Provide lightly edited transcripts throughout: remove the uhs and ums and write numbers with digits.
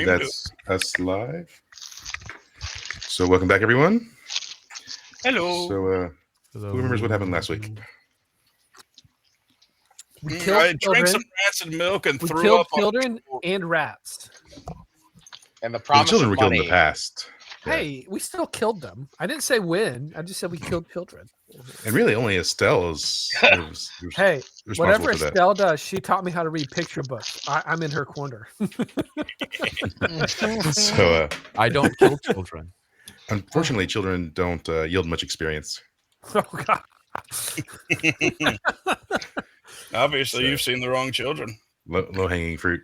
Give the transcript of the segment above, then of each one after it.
That's us live. So welcome back, everyone. Hello. So, who remembers what happened last week? We killed I drank children. some rancid milk and We threw killed up on children and rats. And the Well, the promise children of were killed in money. the past. Yeah. Hey, we still killed them. I didn't say when. I just said we killed children. And really, only Estelle was Hey, responsible whatever for that. Estelle does, she taught me how to read picture books. I'm in her corner. So, I don't kill children. unfortunately, children don't yield much experience. Oh God. Obviously, So- you've seen the wrong children. Low hanging fruit.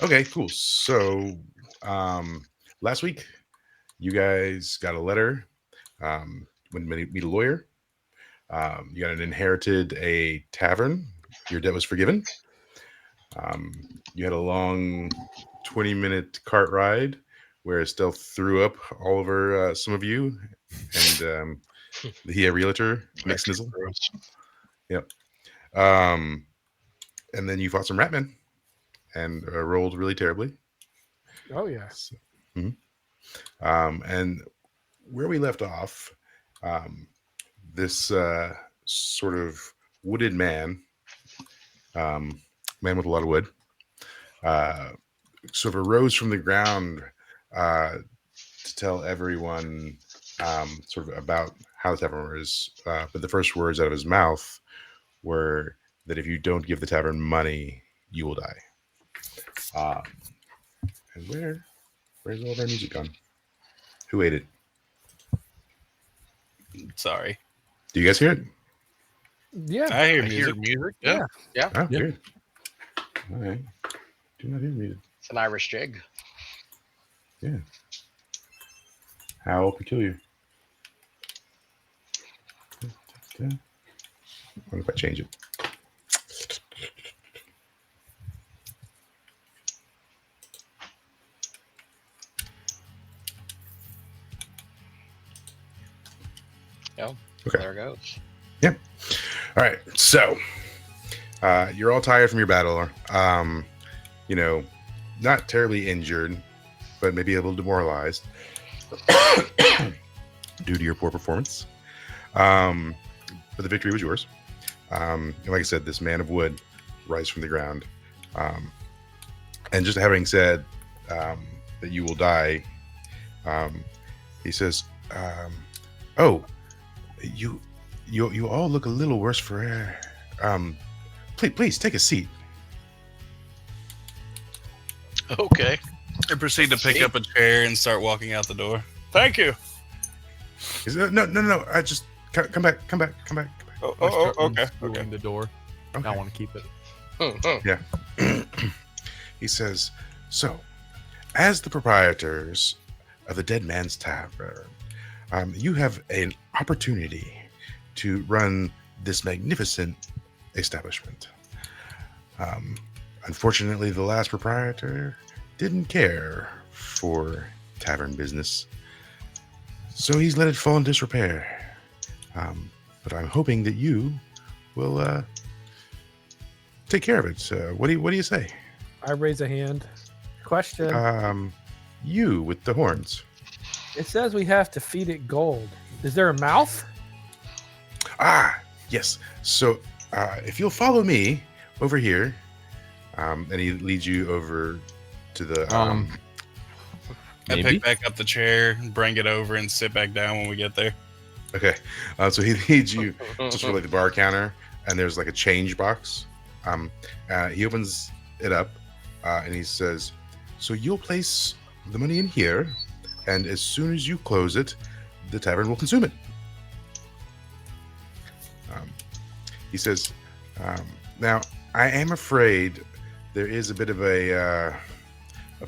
Okay, cool. So, last week, you guys got a letter. When you meet a lawyer, you got inherited a tavern. Your debt was forgiven. You had a long 20-minute cart ride where Estelle threw up all over some of you, and the realtor, Nick Snizzle. Yep. And then you fought some ratmen and rolled really terribly. Oh yeah. And where we left off, this sort of wooded man with a lot of wood, sort of arose from the ground to tell everyone sort of about how the tavern was. But the first words out of his mouth were that if you don't give the tavern money, you will die. And where's all of our music gone? Who ate it? Sorry. Do you guys hear it? Yeah. I hear I music. hear music. Yeah. Oh, Yeah. good. All right. Do not hear music. It's an Irish jig. Yeah. How peculiar. I wonder if I change it. Yeah. Okay. There it goes. All right. So, you're all tired from your battle. Not terribly injured, but maybe a little demoralized due to your poor performance. But the victory was yours. And like I said, this man of wood rise from the ground. And just having said that you will die, he says, "Oh, you all look a little worse for air. Please take a seat." Okay. I proceed to pick up a chair and start walking out the door. Thank you. He said, "No. I just come back. Oh, okay. Opening the door. Okay. I want to keep it. Yeah." He says, "So, as the proprietors of the Deadman's Tavern, you have an opportunity to run this magnificent establishment. Unfortunately, the last proprietor didn't care for tavern business, so he's let it fall in disrepair. But I'm hoping that you will take care of it. What do you say?" I raise a hand. Question. You with the horns. It says we have to feed it gold. Is there a mouth? Ah, yes. So, if you'll follow me over here, and he leads you over to the. I Maybe. pick back up the chair, bring it over, and sit back down when we get there. Okay. So he leads you just for like the bar counter, and there's like a change box. He opens it up, and he says, "So you'll place the money in here, and as soon as you close it, the tavern will consume it." He says, "Now I am afraid there is a bit of a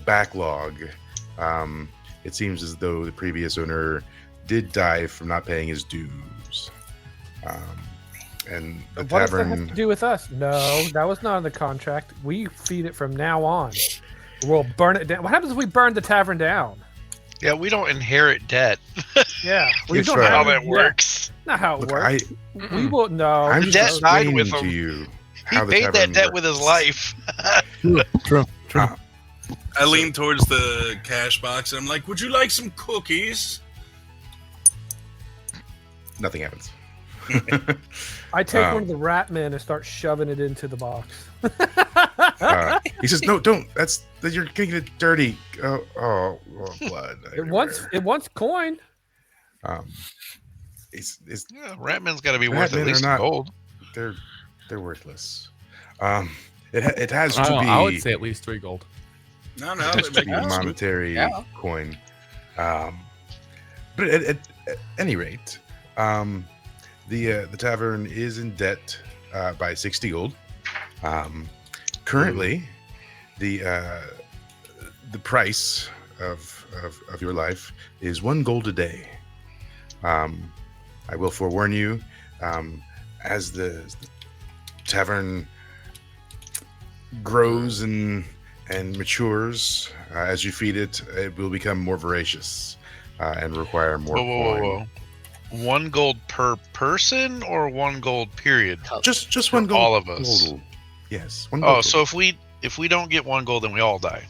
backlog. It seems as though the previous owner did die from not paying his dues. And the What does that tavern." have to do with us? No, that was not in the contract. We feed it from now on. We'll burn it down. What happens if we burn the tavern down? Yeah, we don't inherit debt. Yeah, we If, don't uh, How have that yeah, works. Not how it Look, works. We will no. I'm Debt just died with explaining to him. you how the paid tavern that debt works. with his life. True. Uh, I lean towards the cash box and I'm like, "Would you like some cookies?" Nothing happens. I take one of the rat men and start shoving it into the box. He says, "No, don't. You're getting it dirty. Oh, blood. It wants coin. It's Yeah, Ratman's got to be worth Ratmen at least are not- gold. they're worthless. It has to be. I would say at least 3 gold. No, It has to be sense. monetary Yeah. coin. But at any rate, the tavern is in debt by 60 gold. Currently, the price of your life is 1 gold a day. I will forewarn you, as the tavern grows and matures, as you feed it, it will become more voracious and require more coin. Whoa. 1 gold per person or 1 gold period? Just For 1 gold. all of us. Gold. Yes. 1 gold. Oh, so if we don't get 1 gold, then we all die.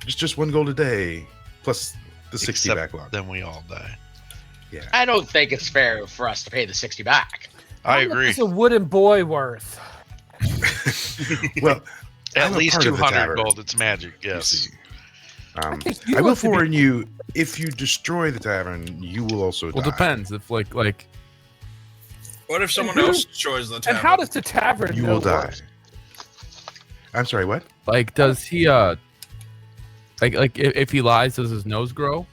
just 1 gold a day plus the 60 Except backlog. Then we all die. Yeah. I don't think it's fair for us to pay the 60 back. I How much agree. is a wooden boy worth? Well, At I'm a least part of the 200 tavern, gold. It's magic. you Yes. see. I think you I will ought to be- forewarn you: if you destroy the tavern, you will also Well, die. depends if like What if someone who- else destroys the tavern? And how does the tavern You know will die. worse? I'm sorry. What? does he like if he lies, does his nose grow?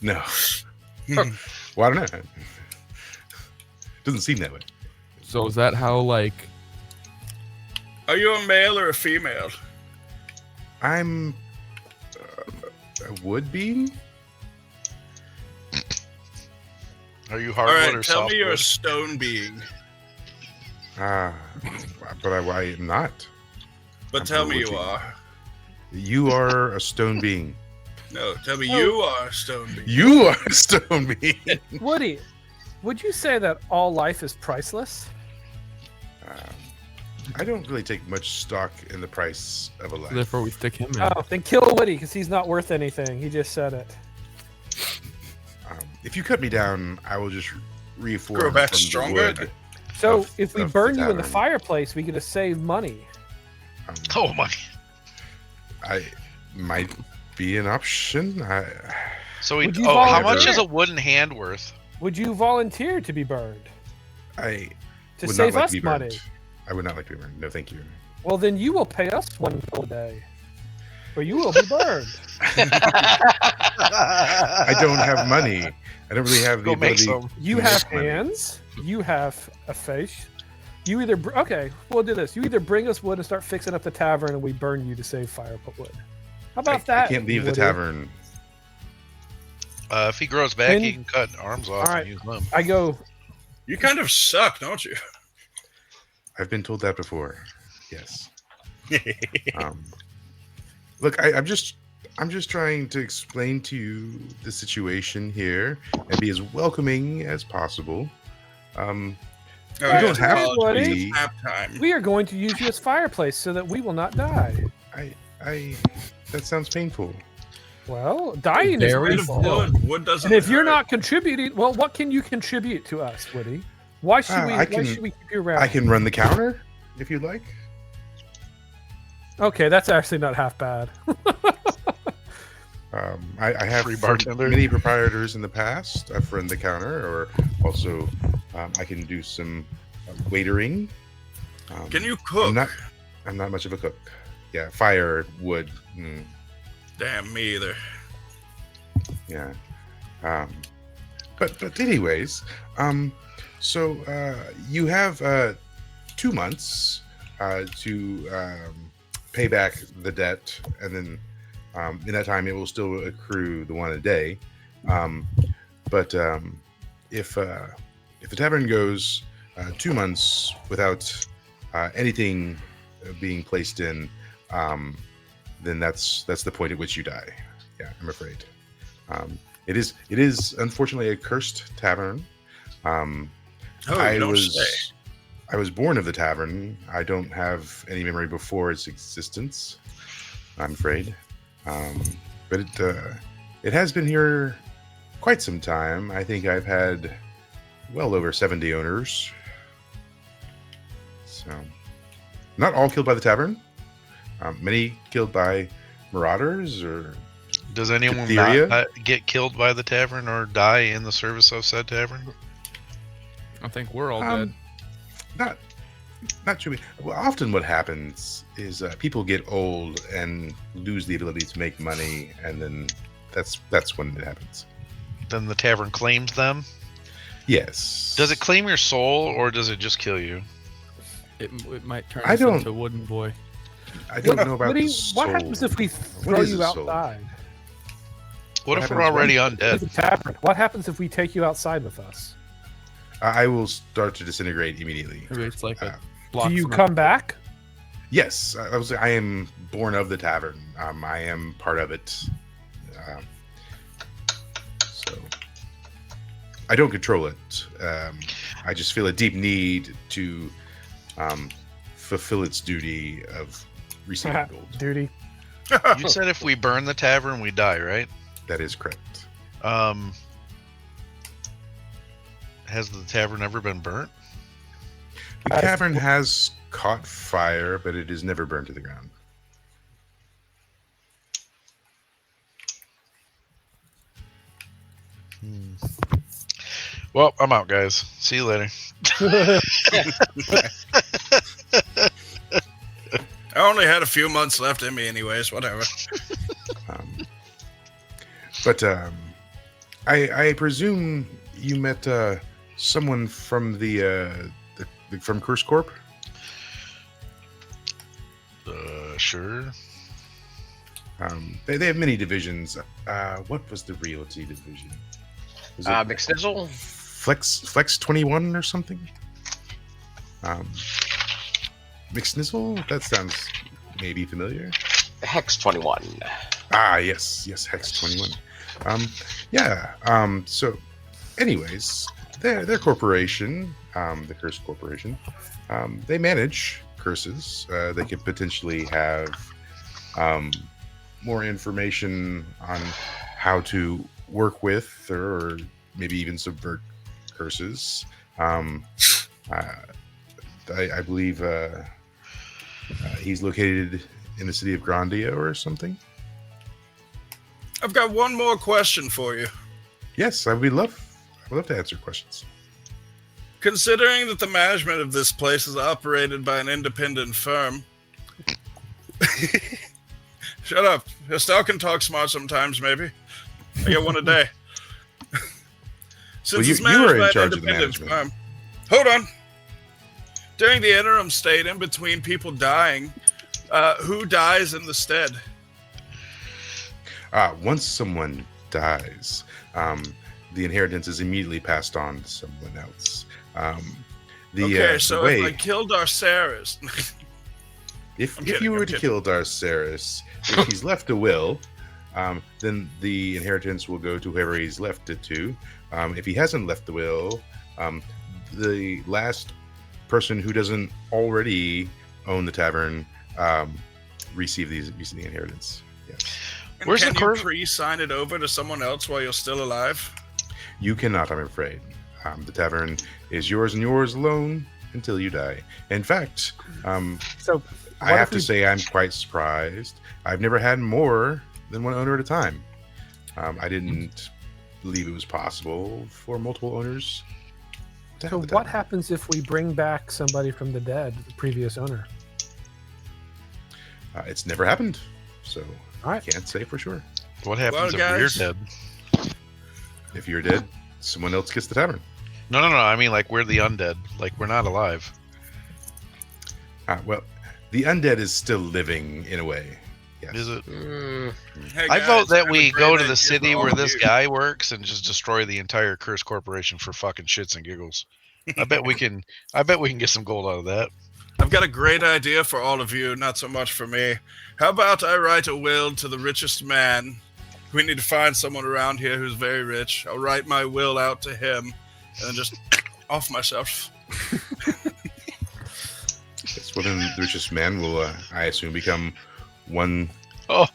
No. Well, I don't know. Doesn't seem that way. So is that how like Are you a male or a female? I'm a would be. Are you All hardwood right, or tell me you're a softwood? stone being, But I am not. but I'm tell a me you would-be. are. You are a stone being. No, tell me you are a stone being. You are a stone being. Woody, would you say that all life is priceless? I don't really take much stock in the price of a life. therefore we stick him in? Oh, then kill Woody because he's not worth anything. He just said it. If you cut me down, I will just reform Grow back from the stronger? wood. So Of- if we of the burn you in the tavern. fireplace, we get to save money. Oh my! I might be an option. So we. Would you Oh, how volunteer? much is a wooden hand worth? Would you volunteer to be burned I to would save not like us to be money? burned. I would not like to be burned. No, thank you. Well, then you will pay us 1 gold a day, or you will be burned. I don't have money. I don't really have the Go make ability. some. You to have make money. hands. You have a face. You either okay. We'll do this. You either bring us wood and start fixing up the tavern, and we burn you to save firewood. How about that? I can't leave the Woody? tavern. If he grows back, Then- he can cut arms off All right. and use them. I go. You kind of suck, don't you? I've been told that before. Yes. Look, I'm just trying to explain to you the situation here and be as welcoming as possible. You don't have to be. Nap time. We are going to use you as fireplace so that we will not die. I that sounds painful. Well, dying is Very Made of painful. wood doesn't. And if you're hurt. not contributing, well, what can you contribute to us, Woody? Why should we? I Why can- should we keep you around? I can run the counter if you'd like. Okay, that's actually not half bad. I have Free for bartender. many proprietors in the past. I've run the counter, or also I can do some waitering. Can you cook? I'm not much of a cook. Yeah, fire, wood. Damn, me either. Yeah. But anyways, so you have 2 months to pay back the debt, and then in that time it will still accrue the 1 a day. But if the tavern goes 2 months without anything being placed in, then that's the point at which you die. Yeah, I'm afraid. It is unfortunately a cursed tavern. Oh, you don't say. I was born of the tavern. I don't have any memory before its existence, I'm afraid. But it has been here quite some time. I think I've had well over 70 owners. So, not all killed by the tavern. Many killed by marauders or Does anyone diphtheria. not get killed by the tavern or die in the service of said tavern? I think we're all dead. Not too many. Well, often what happens is people get old and lose the ability to make money, and then that's when it happens. Then the tavern claims them? Yes. Does it claim your soul or does it just kill you? It might turn I us don't- into a wooden boy. I don't know about the soul. What happens if we throw is you a soul? outside? What if we're happens already There's undead? a tavern. What happens if we take you outside with us? I will start to disintegrate immediately. Maybe it's like a Uh, block. Do you from a- come back? Yes, I am born of the tavern. I am part of it. So I don't control it. I just feel a deep need to fulfill its duty of receiving gold. Duty. You said if we burn the tavern, we die, right? That is correct. Has the tavern ever been burnt? The tavern has caught fire, but it is never burned to the ground. Well, I'm out, guys. See you later. I only had a few months left in me, anyways. Whatever. But I presume you met someone from the from Curse Corp. Sure. They have many divisions. What was the realty division? Was it McSnizzle? Flex 21 or something? McSnizzle? That sounds maybe familiar. Hex 21. Ah, yes, Hex 21. So, anyways, their corporation, the Curse Corporation, they manage curses. They could potentially have more information on how to work with or maybe even subvert curses. I believe he's located in the city of Grandia or something. I've got one more question for you. Yes, I would love to answer questions. Considering that the management of this place is operated by an independent firm. Shut up. Estelle can talk smart sometimes, maybe. I get one a day. Since Well, it's you managed are in by an charge of the independent management. firm. Hold on. During the interim state, in between people dying, who dies in the stead? Once someone dies, the inheritance is immediately passed on to someone else. So if I killed Arceris, if kidding, you I'm were to kidding. kill Darceris, if he's left a will, then the inheritance will go to whoever he's left it to. If he hasn't left the will, the last person who doesn't already own the tavern receive the inheritance. Yes. and Where's can the you curse? pre-sign it over to someone else while you're still alive? You cannot, I'm afraid. The tavern is yours and yours alone until you die. In fact, So I what have if to we- say I'm quite surprised. I've never had more than one owner at a time. I didn't believe it was possible for multiple owners to So have the what tavern. happens if we bring back somebody from the dead, the previous owner? It's never happened, so All I right. can't say for sure. What happens if guys. we're dead? If you're dead, someone else gets the tavern. No. I mean, like, we're the undead. Like, we're not alive. Well, the undead is still living in a way. Yes. Is it? Hey, I guys, vote that have a we great go to idea the city for all where of this you. guy works and just destroy the entire Curse Corporation for fucking shits and giggles. I bet we can get some gold out of that. I've got a great idea for all of you, not so much for me. How about I write a will to the richest man? We need to find someone around here who's very rich. I'll write my will out to him and then just off myself. Well, then the richest man will, I assume, become one. Oh.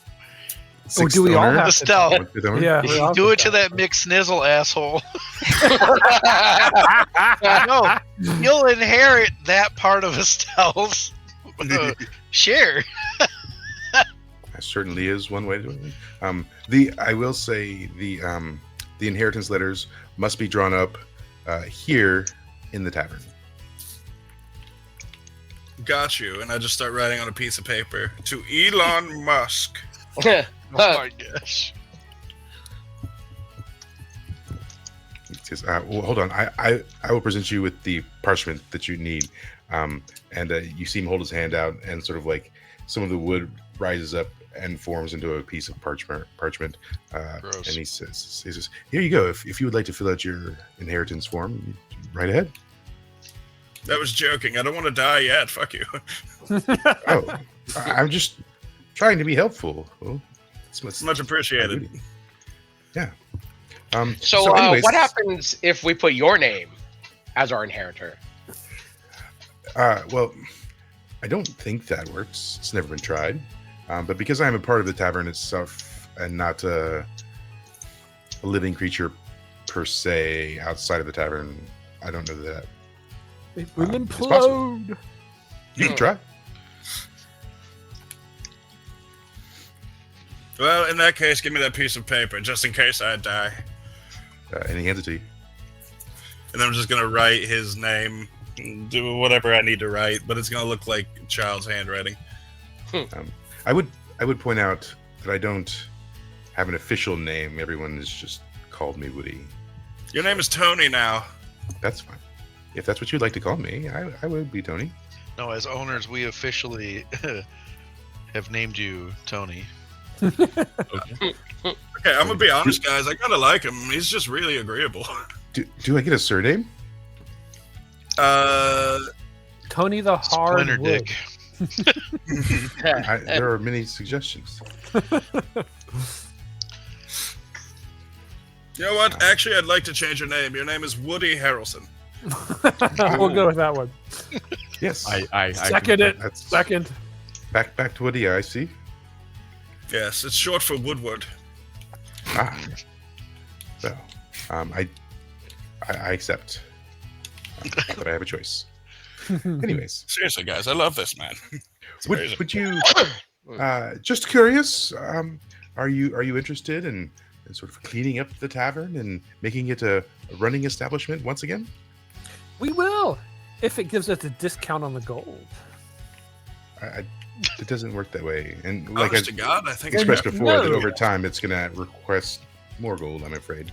Or do we all owner? have The stealth. One fifth owner? Yeah, we all Do have it to that Mick Snizzle asshole. No, you'll inherit that part of a stealth. Share. That certainly is one way to do it. I will say the inheritance letters must be drawn up here in the tavern. Got you. And I just start writing on a piece of paper to Elon Musk. Oh my gosh. It says, well, hold on. I will present you with the parchment that you need. And you see him hold his hand out, and sort of like some of the wood rises up and forms into a piece of parchment. Gross. And he says, "Here you go. If you would like to fill out your inheritance form, right ahead." That was joking. I don't want to die yet. Fuck you. Oh, I'm just trying to be helpful. Well, it's Much appreciated. Yeah. So, anyways, what happens if we put your name as our inheritor? Well, I don't think that works. It's never been tried. But because I'm a part of the tavern itself and not a living creature per se outside of the tavern, I don't know that. It will It's possible. implode. You can try. Well, in that case, give me that piece of paper just in case I die. And he hands it to you. And I'm just gonna write his name, do whatever I need to write, but it's gonna look like a child's handwriting. I would point out that I don't have an official name. Everyone has just called me Woody. Your name is Tony now. That's fine. If that's what you'd like to call me, I would be Tony. No, as owners, we officially have named you Tony. Okay, I'm gonna be honest, guys. I kind of like him. He's just really agreeable. Do I get a surname? Tony the Hard Splinter Wood. Dick. There are many suggestions. You know what? Actually, I'd like to change your name. Your name is Woody Harrelson. We'll go with that one. Yes. I Second it. That's Second. back to Woody. I see. Yes, it's short for Woodward. Ah. Well, I accept that I have a choice. Anyways, Seriously, guys, I love this man. It's amazing. would you? Just curious. Are you interested in sort of cleaning up the tavern and making it a running establishment once again? We will, if it gives us a discount on the gold. It doesn't work that way. And like Honest I to God, I think expressed it's before, that No. over time it's going to request more gold, I'm afraid.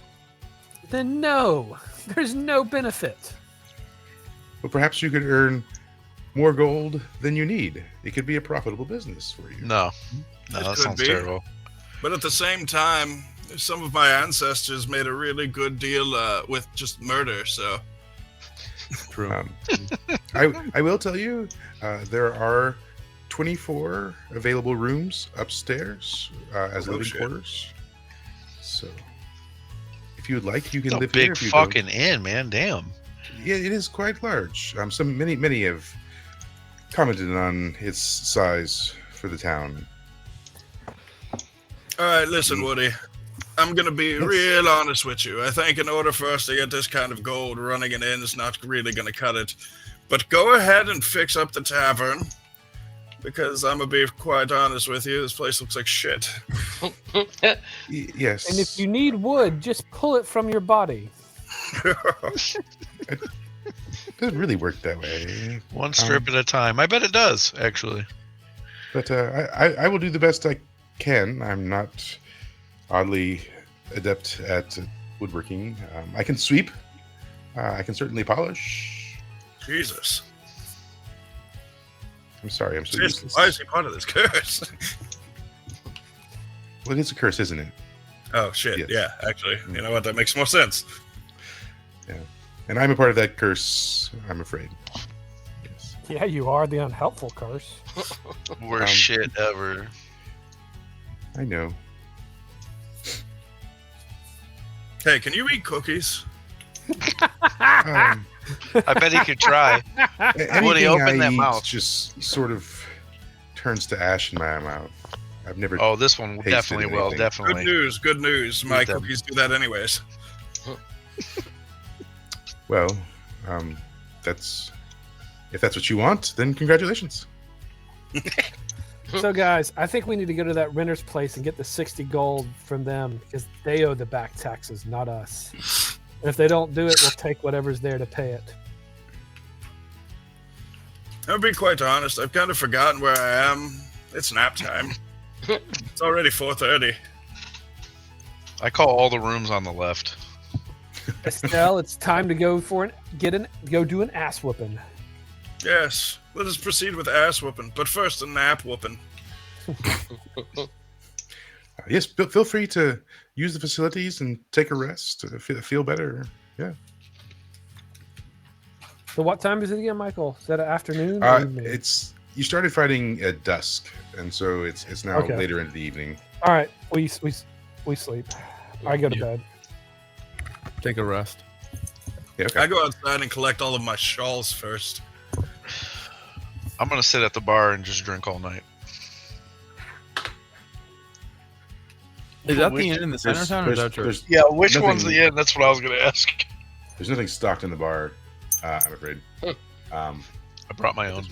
Then no, there's no benefit. But perhaps you could earn more gold than you need. It could be a profitable business for you. No, It that could sounds be. terrible. But at the same time, some of my ancestors made a really good deal with just murder. So True. I will tell you, there are 24 available rooms upstairs as Oh, living shit. quarters. So, if you would like, you can It's a live here. big If you fucking inn, man. Damn. Yeah, it is quite large. Many have commented on its size for the town. all right, listen, Woody. I'm gonna be Yes. real honest with you. I think in order for us to get this kind of gold, running it in is not really gonna cut it. But go ahead and fix up the tavern, because I'm gonna be quite honest with you. This place looks like shit. Yes. And if you need wood, just pull it from your body. It doesn't really work that way. One strip at a time. I bet it does, actually. But I will do the best I can. I'm not oddly adept at woodworking. I can sweep. I can certainly polish. Jesus. I'm sorry, I'm so Seriously, useless. why is he part of this curse? Well, it's a curse, isn't it? Oh shit! Yes. Yeah, actually, you know what? That makes more sense. And I'm a part of that curse, I'm afraid. Yes. Yeah, you are the unhelpful curse. Worst shit ever. I know. Hey, can you eat cookies? Um, I bet he could try. Anything open I that eat mouth? just sort of turns to ash in my mouth. I've never. Oh, this one Tasted definitely will. anything. Definitely. Good news. My them. cookies do that anyways. Well, that's if that's what you want, then congratulations. So, guys, I think we need to go to that renter's place and get the 60 gold from them because they owe the back taxes, not us. And if they don't do it, we'll take whatever's there to pay it. I'll be quite honest. I've kind of forgotten where I am. It's nap time. It's already 4:30. I call all the rooms on the left. Estelle, it's time to go go do an ass whooping. Yes. Let us proceed with ass whooping, but first a nap whooping. Yes, feel free to use the facilities and take a rest to feel better. Yeah. So, what time is it again, Michael? Is that afternoon? Or evening? It's you started fighting at dusk, and so it's now Okay. later into the evening. All right, we sleep. I go to bed. Take a rest. Yeah, okay. I go outside and collect all of my shawls first. I'm gonna sit at the bar and just drink all night. Is that the inn in the center of town or is that church? there's Yeah, which Nothing- one's the end? That's what I was gonna ask. there's nothing stocked in the bar. I'm afraid. I brought my own.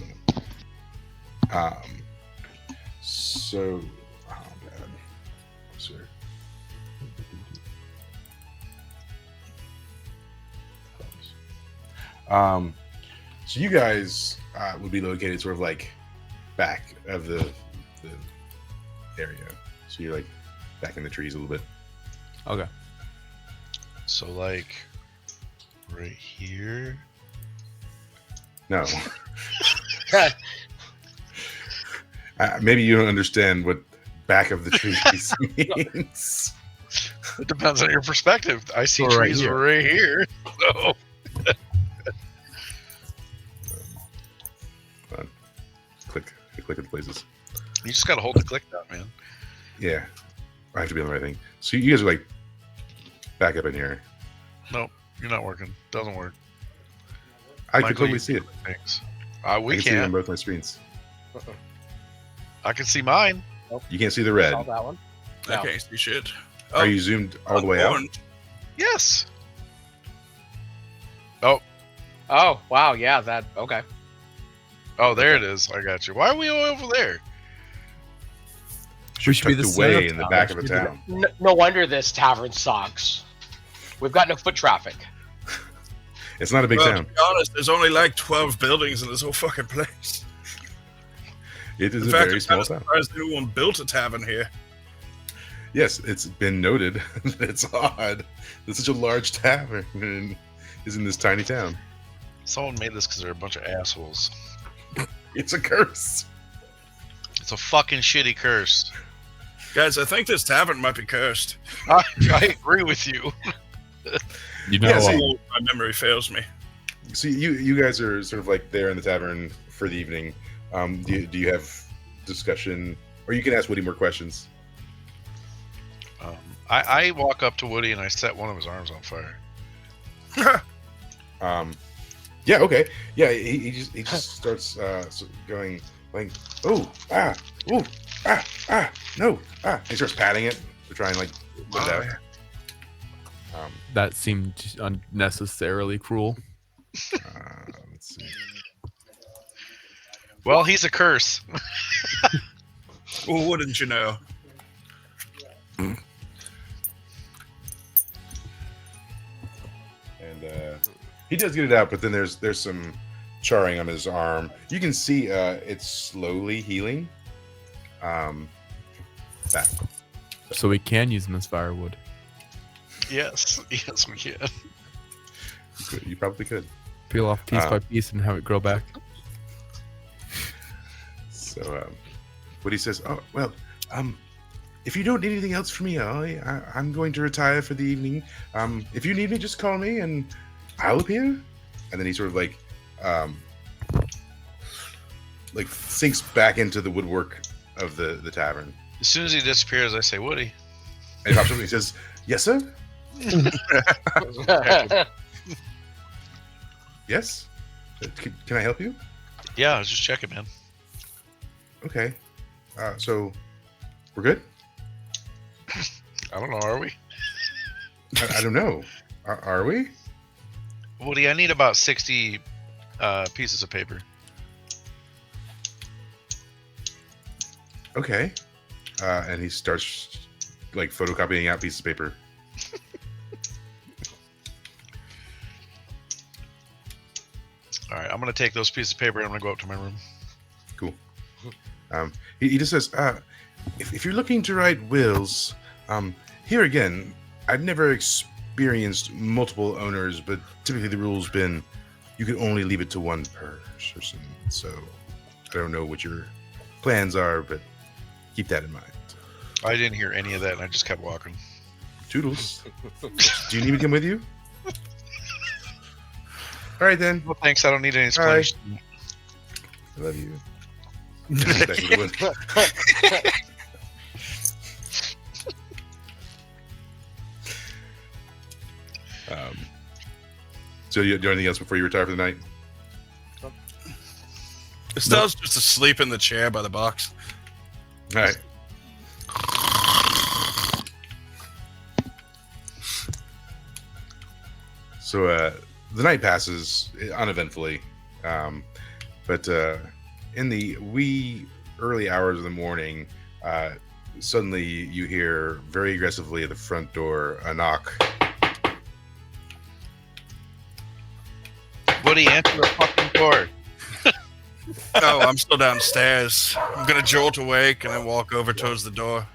So, oh god, sir. So you guys would be located sort of like back of the area. So you're like back in the trees a little bit. Okay. So like right here. No. Maybe you don't understand what back of the trees means. It depends on your perspective. I see Or right trees here. right here. So Click at the places. you just gotta hold the click down, man. Yeah, I have to be on the right thing. So you guys are like back up in here. Nope, you're not working. Doesn't work. I Michael, can totally you see it. Thanks. I We can see it on can't. both my screens. I can see mine. You can't see the red. Saw that one. I No. can't see shit. Are you zoomed all the way out? orange. Yes. Oh wow, yeah, that okay. Oh, there it is. I got you. Why are we all over there? We should be Tucked the center away of in the town. back We of a should be the- town. No wonder this tavern sucks. We've got no foot traffic. It's not a big Well, town. to be honest, there's only like 12 buildings in this whole fucking place. It is In a fact, very I'm small kind of town. surprised anyone built a tavern here. Yes, it's been noted that it's odd that such a large tavern is in this tiny town. Someone made this because they're a bunch of assholes. It's a curse. It's a fucking shitty curse. Guys, I think this tavern might be cursed. I agree with you. You know, Yeah, see- Oh, my memory fails me. So you guys are sort of like there in the tavern for the evening. Do you have discussion, or you can ask Woody more questions? I walk up to Woody and I set one of his arms on fire. Yeah, okay. Yeah, he just starts going like, oh, no, he starts patting it to try and like put it out. that seemed unnecessarily cruel. Let's see. Well, he's a curse. Well, wouldn't you know? And he does get it out, but then there's some charring on his arm. You can see it's slowly healing. Back. So we can use them as firewood. Yes, yes, we can. You probably could. Peel off piece by piece and have it grow back. So, what he says, oh, well, if you don't need anything else from me, I'm going to retire for the evening. If you need me, just call me and I'll appear. And then he sort of like sinks back into the woodwork of the tavern. As soon as he disappears, I say, Woody. And he pops up and he says, yes, sir. Oh, Yes. Can I help you? Yeah, I was just checking, man. Okay. So we're good. I don't know. Are we? I don't know. Are we? Woody, I need about 60 pieces of paper. Okay. And he starts like photocopying out pieces of paper. All right, I'm gonna take those pieces of paper and I'm gonna go up to my room. Cool. He just says, if you're looking to write wills, here again, I've never experienced multiple owners, but typically the rule's been you can only leave it to one person. So I don't know what your plans are, but keep that in mind. I didn't hear any of that, and I just kept walking. Toodles. Do you need me to come with you? All right, then. Well, thanks. I don't need any All right. explanations. I love you. So you do anything else before you retire for the night? Estelle's just asleep in the chair by the box. All right. So the night passes uneventfully, but in the wee early hours of the morning, suddenly you hear very aggressively at the front door a knock. Woody, answer the fucking door. Oh, I'm still downstairs. I'm gonna jolt awake and then walk over towards the door.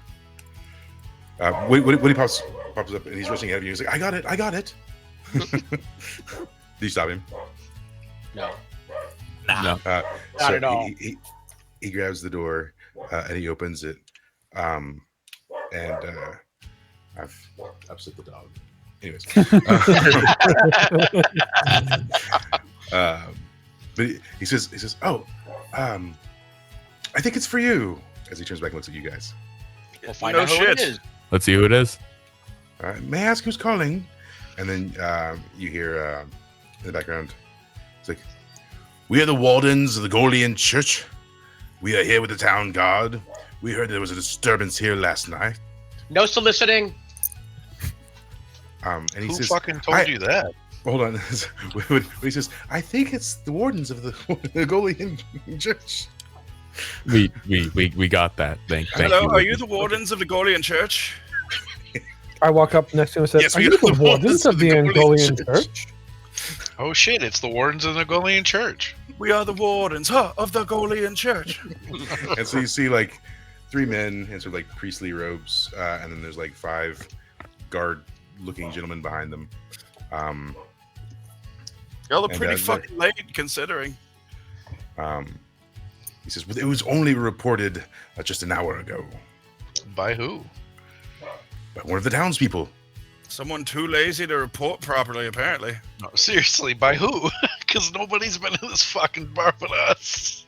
Woody pops up and he's rushing ahead of you. He's like, I got it. Do you stop him? No. No. Not So at all. He grabs the door and he opens it. I've upset the dog. Anyways. But he says, "Oh, I think it's for you." As he turns back and looks at you guys. We'll find No out who shit. it is. Let's see who it is. May I ask who's calling? And then you hear in the background, it's like, "We are the wardens of the Golian Church. We are here with the town guard. We heard there was a disturbance here last night." No soliciting. And he Who says, fucking told you that? Hold on. When he says, "I think it's the wardens of the Golian Church." We got that. Thank Hello, you. are you the wardens of the Golian Church? I walk up next to him and say, Yes, "Are we you are the the wardens of the Angolian Church?" Oh shit! It's the wardens of the Golian Church. We are the wardens of the Golian Church. And so you see like 3 men in sort of like priestly robes, and then there's like 5 guard-looking gentlemen behind them. Y'all are And, pretty uh, fucking late considering. He says, "It was only reported just an hour ago By who? by one of the townspeople." Someone too lazy to report properly, apparently. No, seriously, by who? Because nobody's been in this fucking bar but us.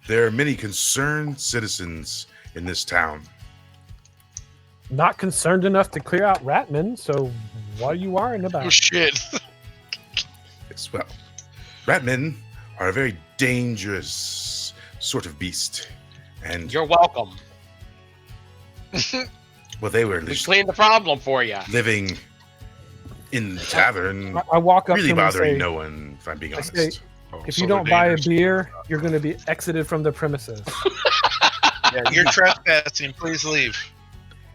There are many concerned citizens in this town. Not concerned enough to clear out Ratman, so what are you worrying Oh about? shit! Yes, well, ratmen are a very dangerous sort of beast. And, You're welcome. well, they were We cleaned the problem for you. living in the tavern, I walk up really to him and bothering say, no one, if I'm being I honest. say, Oh, "If so you they're don't buy a dangerous. beer, you're going to be exited from the premises." Yeah, you're trespassing. Please leave.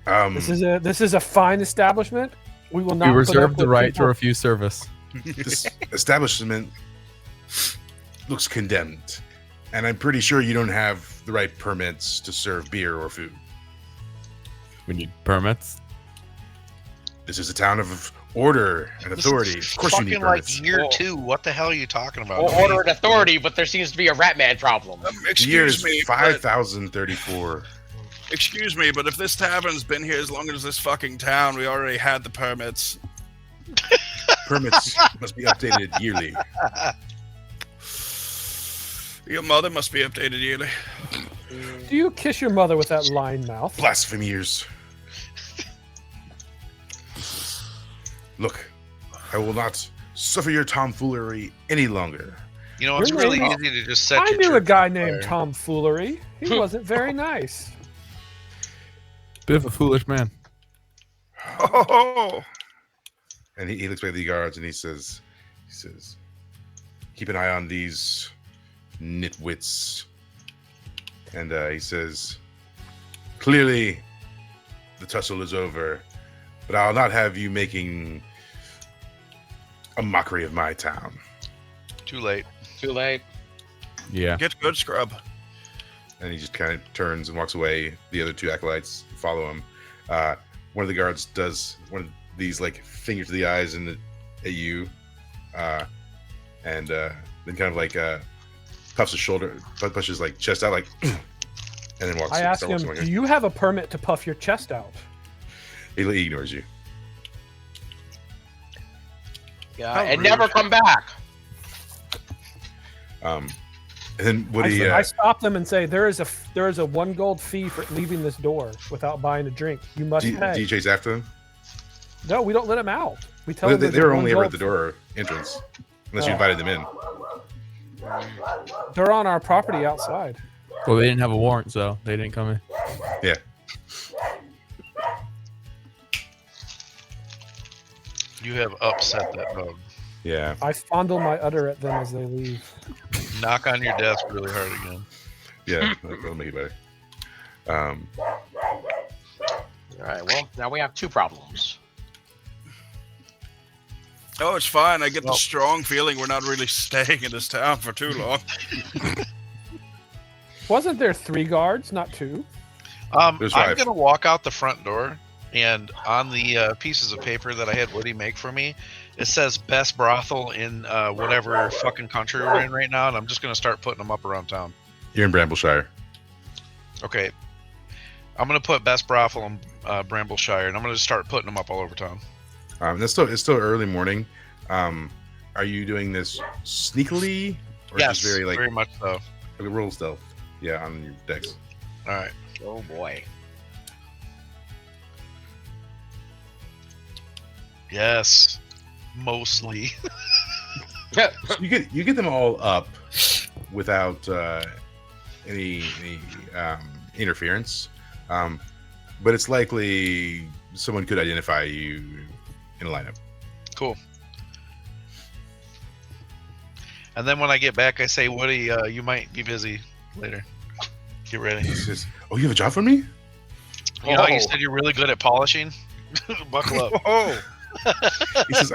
This is a fine establishment. We will not. We put reserve up the with right to people- refuse service. This establishment looks condemned, and I'm pretty sure you don't have the right permits to serve beer or food. We need permits. This is a town of order and authority. Of course you need Fucking like permits. year Oh. 2. What the hell are you talking about? Or order and authority, but there seems to be a Ratman problem. The year Excuse is me, but, 5,034. excuse me, but if this tavern's been here as long as this fucking town, we already had the permits. Permits must be updated yearly. Your mother must be updated yearly. Do you kiss your mother with that lying mouth? Blasphemies. Look, I will not suffer your tomfoolery any longer. You know, it's Your really name- easy to just set I your knew a church guy on named fire. Tomfoolery. He wasn't very nice. Bit of a foolish man. Oh, And he looks back at the guards and he says, keep an eye on these nitwits. And he says, clearly the tussle is over, but I'll not have you making a mockery of my town. Too late. Too late. Yeah. get good, scrub. And he just kind of turns and walks away. The other two acolytes follow him. One of the guards does one of these like finger to the eyes and at you, and then kind of like puffs his shoulder, pushes like chest out, like, and then walks. I asked him, starts walking "Do you have a permit to puff your chest out?" away. He ignores you. Yeah, How and rude. never come back. And then Woody. I stop them and say, "There is a 1 gold fee for leaving this door without buying a drink. You must do pay." you chase after them? No, we don't let them out. We tell They, them they were only ever ever at the door entrance, unless you Oh. invited them in. They're on our property outside. Well, they didn't have a warrant, so they didn't come in. Yeah. You have upset that dog. Yeah. I fondle my udder at them as they leave. Knock on your desk really hard again. Yeah. That'll make it better. All right. Well, now we have 2 problems. Oh, it's fine. I get the Well- strong feeling we're not really staying in this town for too long. Wasn't there 3 guards, not 2? There's I'm 5. gonna walk out the front door, and on the pieces of paper that I had Woody make for me, it says "best brothel in whatever fucking country we're in right now," and I'm just gonna start putting them up around town. You're in Brambleshire. Okay, I'm gonna put best brothel in Brambleshire, and I'm gonna just start putting them up all over town. It's still early morning. Are you doing this sneakily, or Yes, just very much so. roll stealth? Yeah, on your decks. All right. Oh boy. Yes, mostly. So you get them all up without any interference, but it's likely someone could identify you in a lineup. Cool. And then when I get back, I say, Woody, you might be busy later. Get ready. He says, "Oh, you have a job for me?" You know how you Oh. said you're really good at polishing? Buckle up. Oh, He says,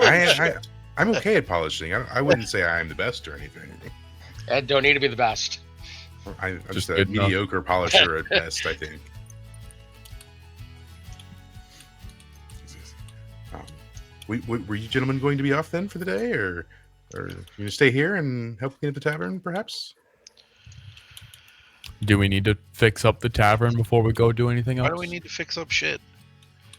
I'm okay at polishing. I wouldn't say I'm the best or anything. Ed don't need to be the best. I'm Just just a good enough. mediocre polisher at best, I think. Were you gentlemen going to be off then for the day, or you going to stay here and help clean up the tavern, perhaps? Do we need to fix up the tavern before we go do anything else? Why do we need to fix up shit?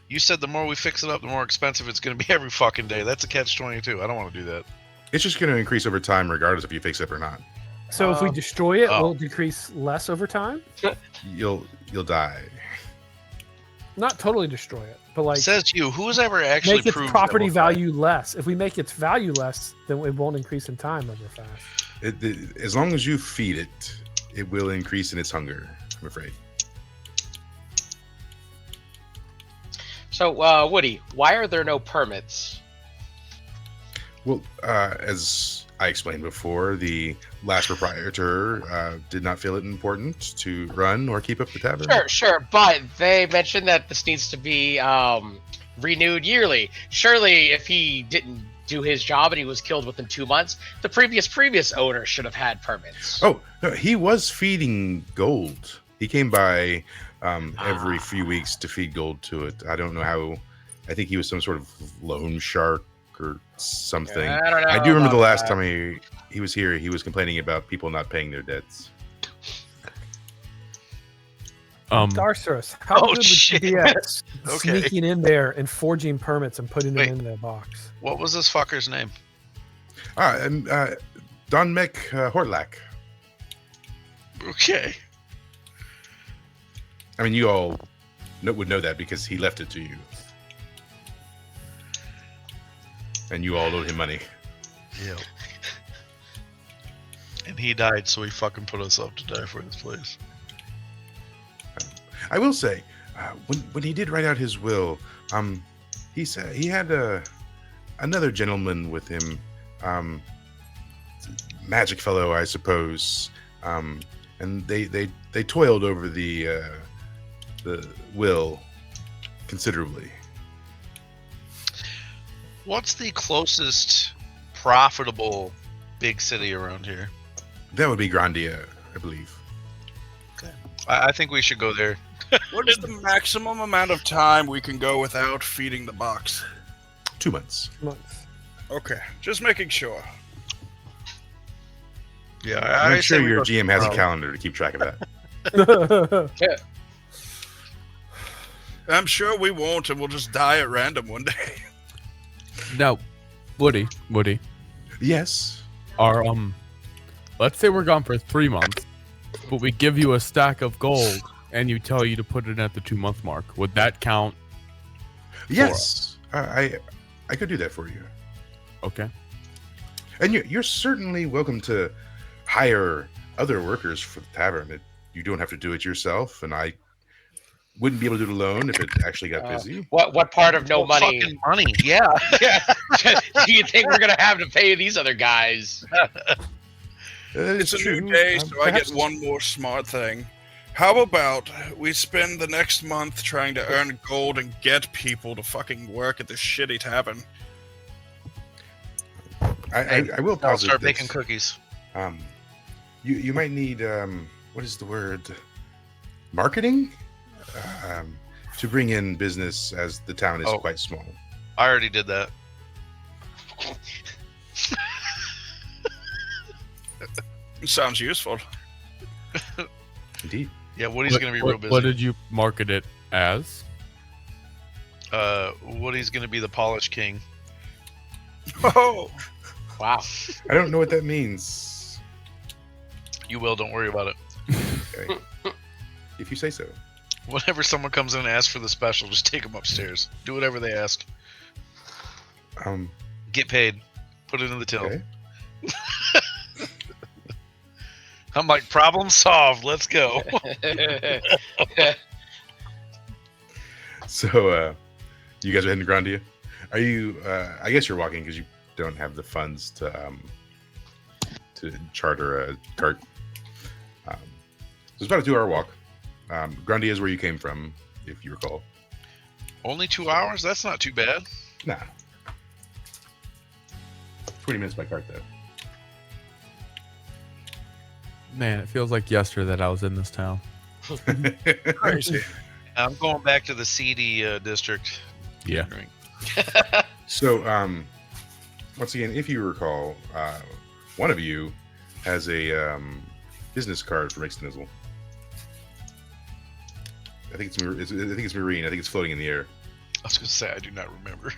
You said the more we fix it up, the more expensive it's going to be every fucking day. That's a catch-22. I don't want to do that. It's just going to increase over time, regardless if you fix it or not. So if we Um, destroy it, oh. will it decrease less over time? You'll die. Not totally destroy it, but like Says you. Who's ever actually make its proved property that we're value less. If we make its value less, then it won't increase in time over fast. As long as you feed it, it will increase in its hunger, I'm afraid. So, Woody, why are there no permits? Well, as I explained before, the last proprietor did not feel it important to run or keep up the tavern. Sure, but they mentioned that this needs to be renewed yearly. Surely, if he didn't do his job and he was killed within 2 months, the previous owner should have had permits. Oh, no, he was feeding gold. He came by every few weeks to feed gold to it. I don't know how. I think he was some sort of loan shark or something. I don't know. I do remember the about last that. time he was here, he was complaining about people not paying their debts. Darcerus, how Oh, good would shit. you be at Okay. sneaking in there and forging permits and putting Wait. them in the box? What was this fucker's name? Don Meck Hortlack. Okay. I mean, you all would know that because he left it to you. And you all owed him money. Yep. And he died, so he fucking put us up to die for this place. I will say, when he did write out his will, he said he had another gentleman with him, magic fellow, I suppose, and they toiled over the will considerably. What's the closest profitable big city around here? That would be Grandia, I believe. I think we should go there. What is the maximum amount of time we can go without feeding the box? 2 months. Months. Okay, just making sure. Yeah, I'm sure say we your go GM has a tomorrow. calendar to keep track of that. I'm sure we won't, and we'll just die at random one day. Now, Woody, Yes. our let's say we're gone for 3 months, but we give you a stack of gold and you tell you to put it at the 2-month mark. Would that count? Yes. I could do that for you. Okay. And you're certainly welcome to hire other workers for the tavern. You don't have to do it yourself, and I wouldn't be able to do it alone if it actually got busy. What part of no Well, money Fucking money, yeah. do you think we're gonna have to pay these other guys? It's a true. new day, so I Perhaps- get one more smart thing. How about we spend the next month trying to earn gold and get people to fucking work at this shitty tavern? I will I'll posit start this. making cookies. You might need what is the word? Marketing, to bring in business, as the town is Oh. quite small. I already did that. Sounds useful. Indeed. Yeah, Woody's gonna be real busy. What did you market it as? Woody's gonna be the polish king. Oh, Wow. I don't know what that means. You will. Don't worry about it. Okay. If you say so. Whenever someone comes in and asks for the special, just take them upstairs. Do whatever they ask. Get paid. Put it in the till. Okay. I'm like, problem solved. Let's go. So, you guys are heading to Grandia. Are you? I guess you're walking because you don't have the funds to charter a cart. So it's about a 2-hour walk. Grandia is where you came from, if you recall. Only 2 hours? That's not too bad. Nah. 20 minutes by cart, though. Man, it feels like yesterday that I was in this town. crazy. I'm going back to the seedy district. Yeah. So, once again, if you recall, one of you has a business card for Mixnizzle. I think it's marine. I think it's floating in the air. I was going to say, I do not remember.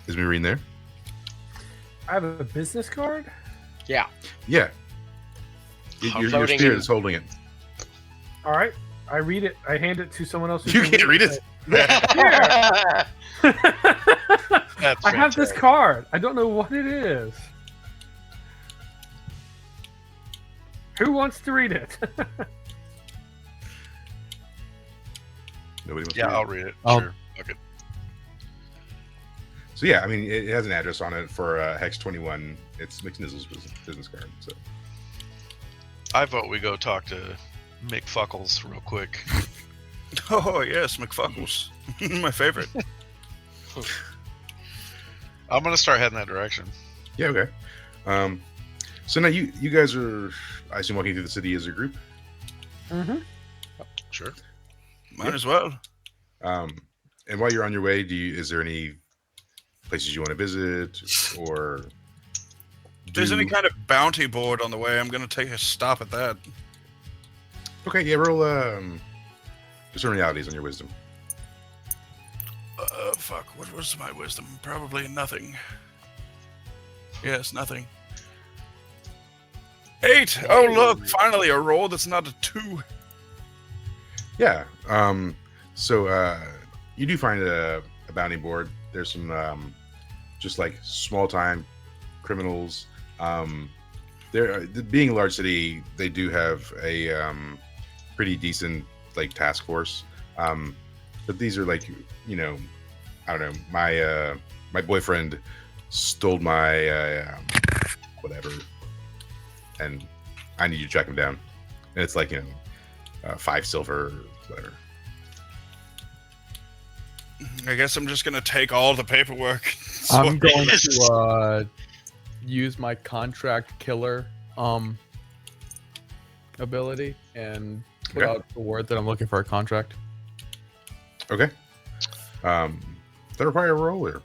Is marine there? I have a business card. Yeah. Your Floating spirit in- is holding it. All right, I read it. I hand it to someone else. who You can can't read it. That's I have this fantastic. card. I don't know what it is. Who wants to read it? Nobody wants Yeah, to read I'll it. read it. I'll- Sure. Fuck it. So yeah, I mean, it has an address on it for Hex 21. It's McNizzle's business card. So I vote we go talk to Mick Fuckles real quick. Oh yes, McFuckles, my favorite. I'm going to start heading that direction. yeah, okay. So now you guys are, I assume, walking through the city as a group. Mm-hmm. Sure. Might as well. And while you're on your way, is there any places you want to visit, or If there's any kind of bounty board on the way, I'm gonna take a stop at that. Okay, yeah, roll discern realities on your wisdom. Fuck. What was my wisdom? Probably nothing. Yes, nothing. 8. Oh look, finally a roll that's not a 2. Yeah. So you do find a bounty board. There's some just like small time criminals. Being a large city, they do have a pretty decent like task force. But these are like, you know, I don't know. My boyfriend stole my whatever, and I need you to track him down. And it's like, you know, 5 silver, whatever. I guess I'm just gonna take all the paperwork. I'm going to use my contract killer ability and put Okay. out the word that I'm looking for a contract. Okay. Does that require a roll or?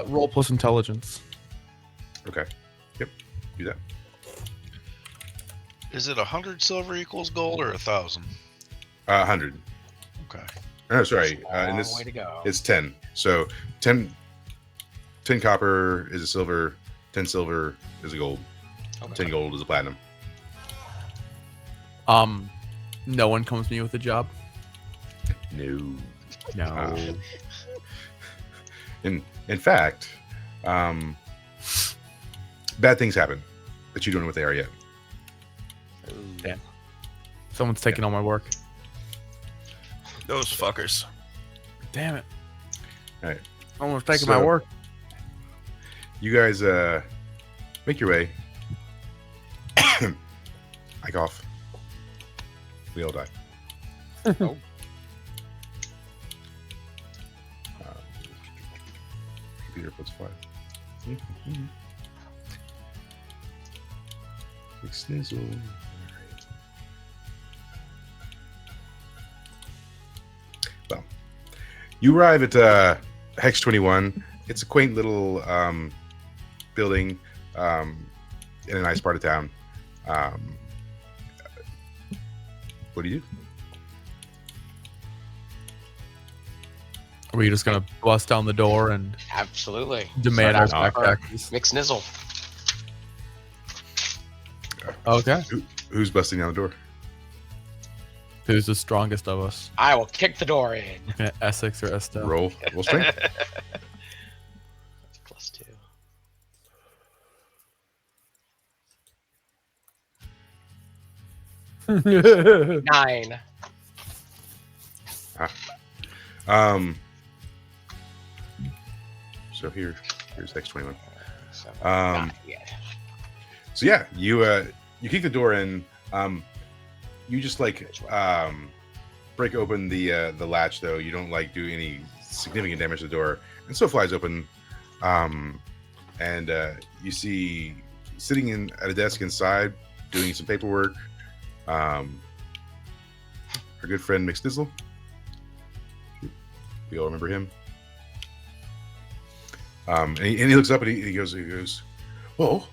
Roll plus intelligence. Okay. Yep. Do that. Is it 100 silver equals gold or 1,000? 100. Okay. No, sorry. Long And this way to go. it's 10. So 10 copper is a silver. 10 silver is a gold. Okay. 10 gold is a platinum. No one comes to me with a job. No. No. In fact, bad things happen, but you don't know what they are yet. Damn. Someone's taking all my work. Those fuckers. Damn it. All right. Someone's taking my So- work. You guys make your way. I cough. We all die. Oh. Computer puts 5. Big snizzle. All right. Well, you arrive at Hex 21. It's a quaint little building in a nice part of town. What do you do? Are we just gonna bust down the door and Absolutely. demand our Sorry, back taxes? Mix Nizzle. Okay. Who's busting down the door? Who's the strongest of us? I will kick the door in. Okay, Essex or Estelle? Roll strength. +2. That's 9. So here's Hex 21. So, Um, not yet. So yeah, you kick the door in. You just like break open the latch though. You don't like do any significant damage to the door, and so it flies open. And you see sitting at a desk inside doing some paperwork. Our good friend McSnizzle. We all remember him. And he looks up and he goes, "Well,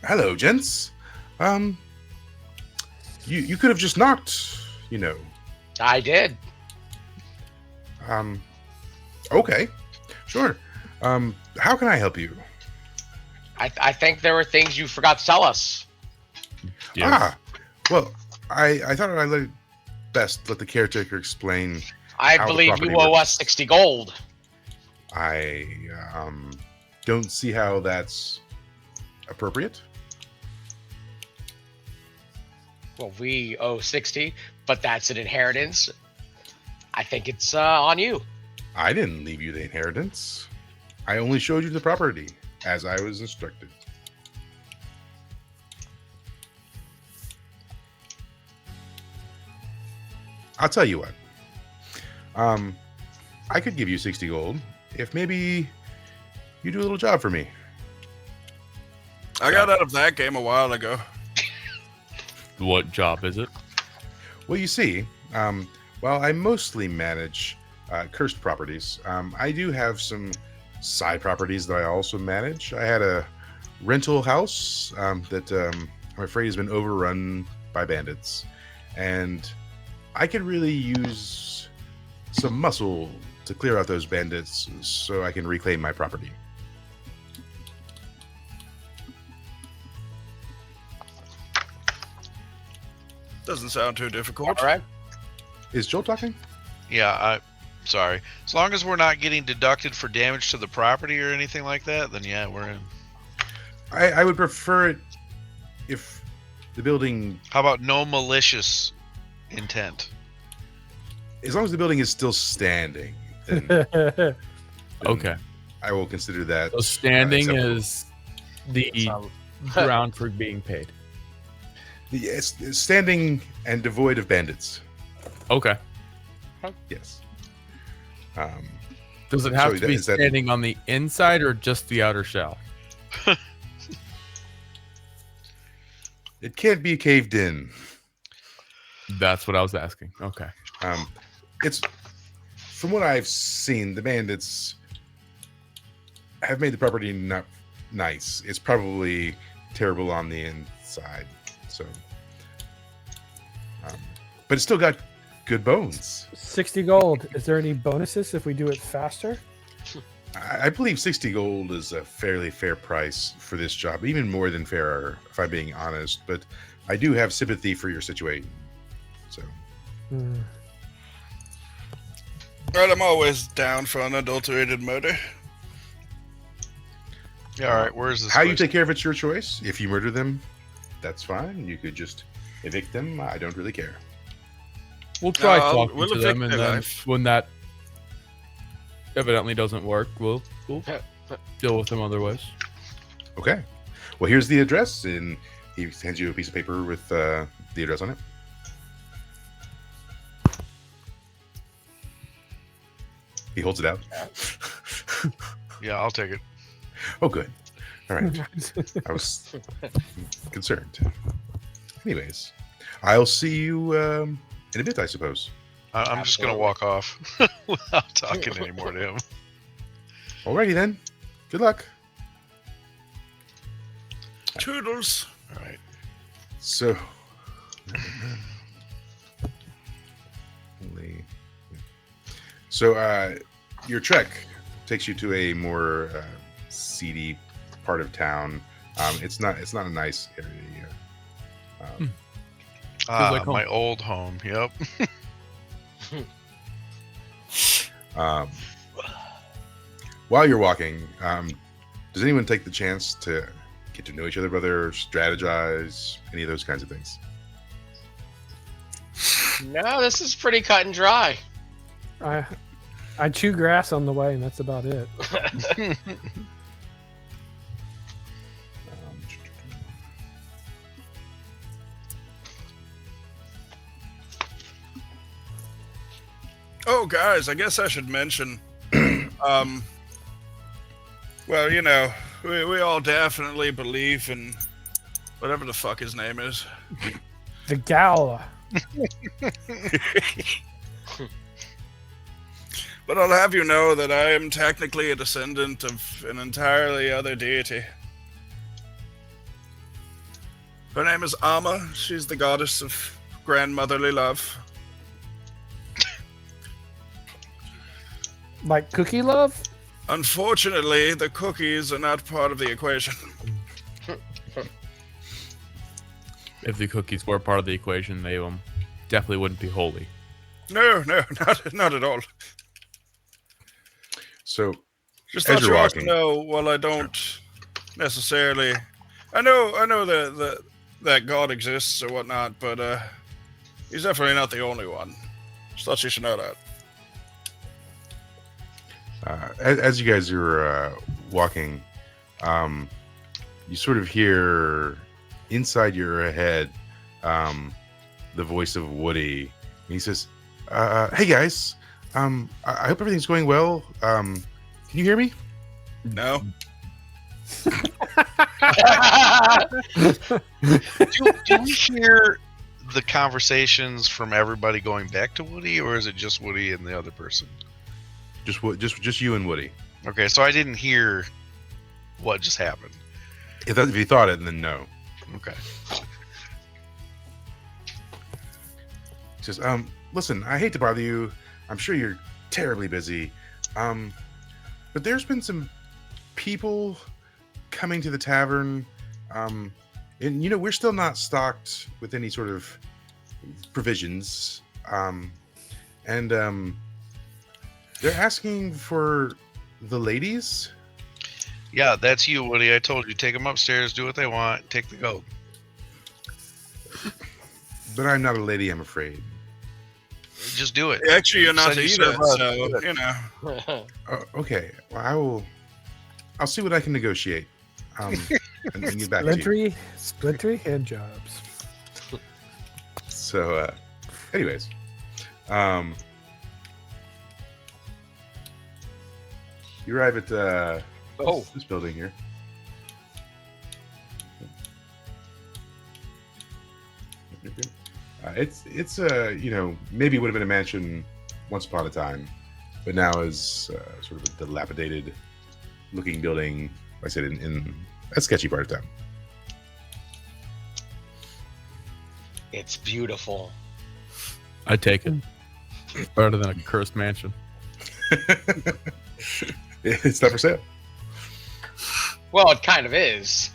hello, gents. You could have just knocked, you know." I did. Okay, sure. How can I help you? I think there were things you forgot to tell us. Well, I thought I'd let the caretaker explain. I How the believe property you owe works. us 60 gold. I don't see how that's appropriate. Well, we owe 60, but that's an inheritance. I think it's on you. I didn't leave you the inheritance. I only showed you the property as I was instructed. I'll tell you what. I could give you 60 gold if maybe you do a little job for me. I got out of that game a while ago. What job is it? Well, you see, while I mostly manage cursed properties, I do have some side properties that I also manage. I had a rental house that I'm afraid has been overrun by bandits, and I could really use some muscle to clear out those bandits so I can reclaim my property. Doesn't sound too difficult. All right. Is Joel talking? Yeah, Sorry. As long as we're not getting deducted for damage to the property or anything like that, then yeah, we're in. I would prefer it if the building, How about no malicious intent? as long as the building is still standing, then Okay. I will consider that. So standing acceptable. is the Some- ground for being paid. Yes, standing and devoid of bandits. Okay. Yes. Does it have So to be is that- standing on the inside or just the outer shell? It can't be caved in. That's what I was asking. Okay. It's from what I've seen, the bandits have made the property not nice. It's probably terrible on the inside. So, but it's still got good bones. 60 gold. Is there any bonuses if we do it faster? I believe 60 gold is a fairly fair price for this job, even more than fair, if I'm being honest. But I do have sympathy for your situation. So, Hmm. Well, I'm always down for unadulterated murder. Yeah, all right. Where's this? how you place? take care of it's your choice. If you murder them, that's fine. You could just evict them. I don't really care. We'll try No, talking we'll to them, evict and their then life. when that evidently doesn't work, we'll deal with them other ways. Okay. Well, here's the address, and he hands you a piece of paper with the address on it. He holds it out. Yeah, I'll take it. Oh, good. All right. I was concerned. Anyways, I'll see you in a bit, I suppose. I'm just gonna Absolutely. walk off without talking anymore to him. Alrighty then. Good luck. Toodles. All right. So, your trek takes you to a more seedy part of town. It's not a nice area here. like home. My old home. Yep. While you're walking, does anyone take the chance to get to know each other better, strategize, any of those kinds of things? No, this is pretty cut and dry. I chew grass on the way, and that's about it. Oh, guys, I guess I should mention. Well, you know, we all definitely believe in whatever the fuck his name is. The Gala. But I'll have you know that I am technically a descendant of an entirely other deity. Her name is Amma. She's the goddess of grandmotherly love. Like cookie love? Unfortunately, the cookies are not part of the equation. If the cookies were part of the equation, they definitely wouldn't be holy. No, not at all. So, Just As thought you're you ought to walking- know. Well, I don't necessarily. I know that God exists or whatnot, but he's definitely not the only one. Just thought you should know that. as you guys are walking, you sort of hear inside your head the voice of Woody. And he says, "Hey guys, I hope everything's going well. Can you hear me?" No, Do we hear the conversations from everybody going back to Woody, or is it just Woody and the other person? Just you and Woody. Okay, so I didn't hear what just happened. If you thought it, then no. Okay. He says, "Listen, I hate to bother you. I'm sure you're terribly busy. But there's been some people coming to the tavern. And, you know, we're still not stocked with any sort of provisions. They're asking for the ladies. Yeah, that's you, Woody. I told you, take them upstairs, do what they want, take the gold. But I'm not a lady, I'm afraid. Just do it. Actually, you're not Said you either, serve us. so, Do it. you know. Okay. Well, I'll see what I can negotiate. And get back to you. Splintery hand jobs. So, anyways, you arrive at this building here. It's maybe would have been a mansion once upon a time, but now is sort of a dilapidated looking building. Like I said, in a sketchy part of town. It's beautiful. I take it. Better than a cursed mansion. It's not for sale. Well, it kind of is.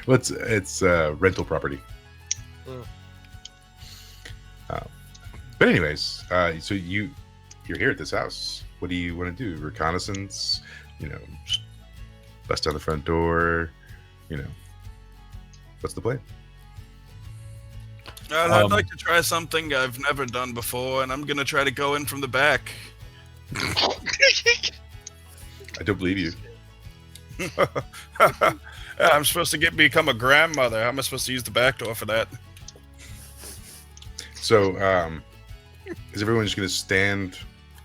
Well, it's rental property. Mm. But anyways, so you're here at this house. What do you want to do? Reconnaissance? Just bust down the front door. What's the plan? I'd like to try something I've never done before, and I'm gonna try to go in from the back. I don't believe you. I'm supposed to become a grandmother. How am I supposed to use the back door for that? So, is everyone just going to stand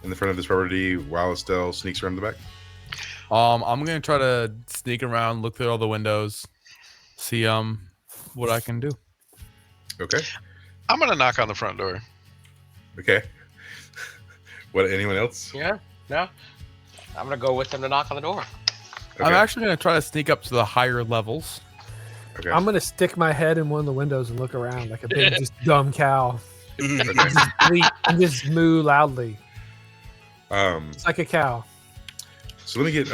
in the front of this property while Estelle sneaks around the back? I'm gonna try to sneak around, look through all the windows, see what I can do. Okay. I'm gonna knock on the front door. Okay. What? Anyone else? Yeah? No? I'm going to go with them to knock on the door. Okay. I'm actually gonna try to sneak up to the higher levels. Okay. I'm gonna stick my head in one of the windows and look around like a big, just dumb cow, Okay. just bleat and just moo loudly. Um. It's like a cow. So let me get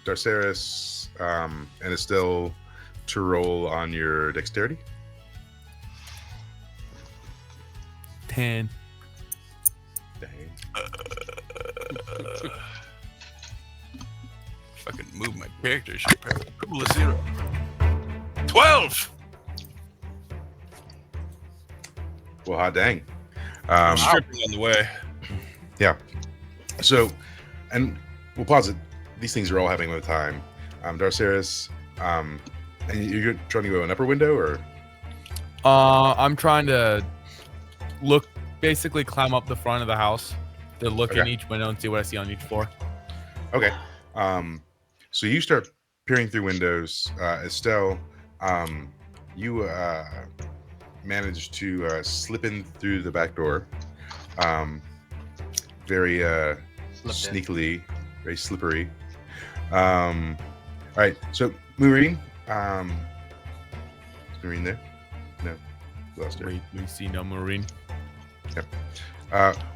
Darceris and Estelle to roll on your dexterity. 10. Dang. Fucking move my character sheet. Couple of 0. 12. Well, hot dang. I'm stripping on the way. Yeah. So, and we'll pause it. These things are all happening at a time. Darceris, and you're trying to go an upper window, or? I'm trying to basically climb up the front of the house to look in Okay. each window and see what I see on each floor. Okay. So you start peering through windows. Estelle, you manage to slip in through the back door. Very Slipped in. sneakily, very slippery. All right. So Maureen, is Maureen there? No, lost her. We see no marine.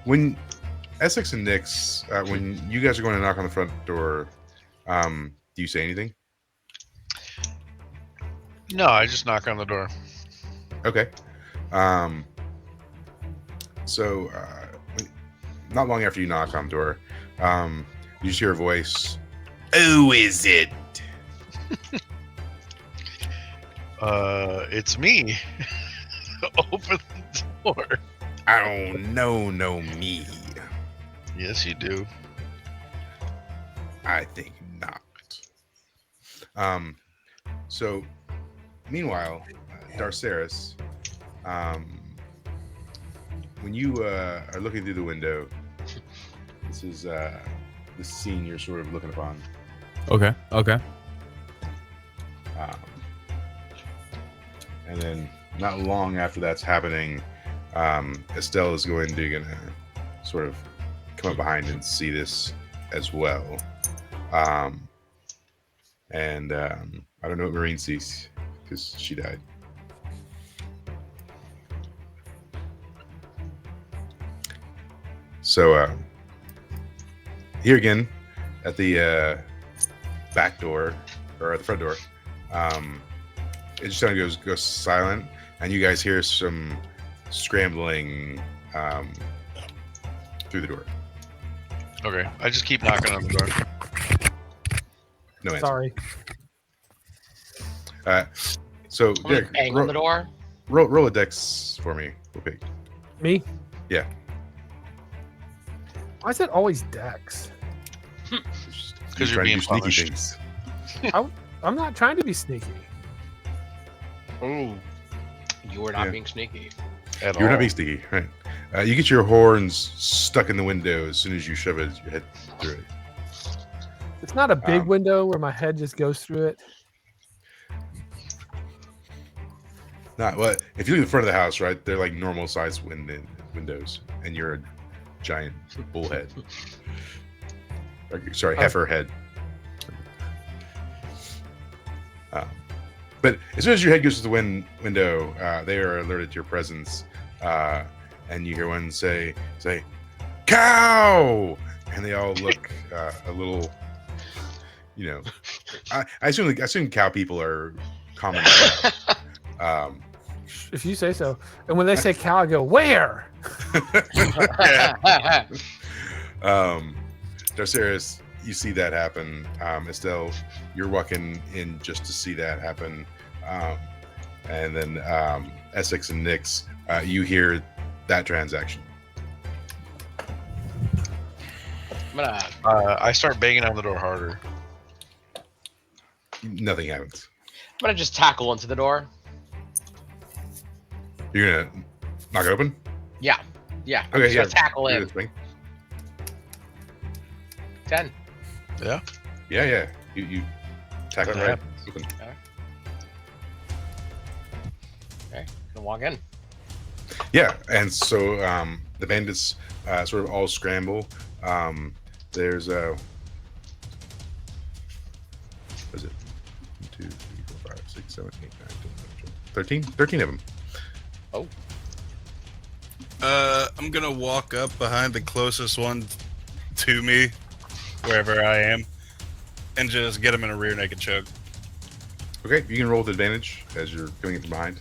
When Essex and Nix, when you guys are going to knock on the front door, do you say anything? No, I just knock on the door. Okay. So, not long after you knock on the door, you just hear a voice. Who is it? It's me. Open the door. I don't know, me. Yes, you do. I think not. So, meanwhile, Darceris, when you are looking through the window, this is the scene you're sort of looking upon. Okay. And then, not long after that's happening, Estelle is going to sort of come up behind and see this as well. And I don't know what Marine sees because she died. So here again at the back door or at the front door, it just kind of goes silent, and you guys hear some scrambling through the door. Okay, I just keep knocking on the door. No answer. Sorry. So I'm gonna Derek, bang on the door. roll a dex for me. Okay. Me? Yeah. Why is it always Dex? Because you're being sneaky punished. things. I'm not trying to be sneaky. Ooh. You were not Yeah. being sneaky. At You're all. not being sneaky, right? You get your horns stuck in the window as soon as you shove your head through it. It's not a big Um, window where my head just goes through it. Not well. If you look at the front of the house, right, they're like normal size windows, and you're a giant bullhead. Sorry, heifer head. But as soon as your head goes to the window, they are alerted to your presence, and you hear one say, "Cow!" And they all look a little, I assume cow people are common. If you say so. And when they say cow, I go, where? Darceris, you see that happen. Estelle, you're walking in just to see that happen. And then Essex and Nix, you hear that transaction. I'm gonna I start banging on the door harder. Nothing happens. just tackle into the door. You're gonna knock it open? Yeah. I'm Okay, just yeah. gonna tackle do in. this thing. 10. Yeah. Yeah. You tackle That right happens. open. Okay. Gonna walk in. Yeah, and so the bandits sort of all scramble. There's what is it? 1, 2, 3, 4, 5, 6, 7, 8, 9, 10, 11, 12, 13 of them. I'm gonna walk up behind the closest one to me, wherever I am, and just get him in a rear naked choke. Okay, you can roll with advantage as you're coming in from behind.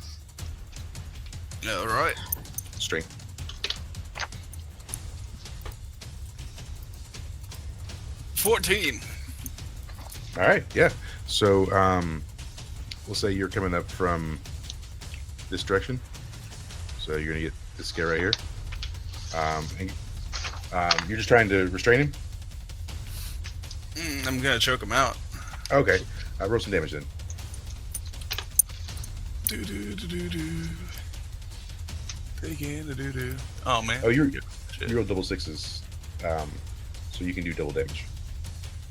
All right. Strength. $14. All right, yeah. So we'll say you're coming up from this direction. So you're gonna get this guy right here. You're just trying to restrain him. I'm gonna choke him out. Okay, roll some damage then. Do. Taking the do. Oh man. Oh, you Shit. rolled double sixes, so you can do double damage.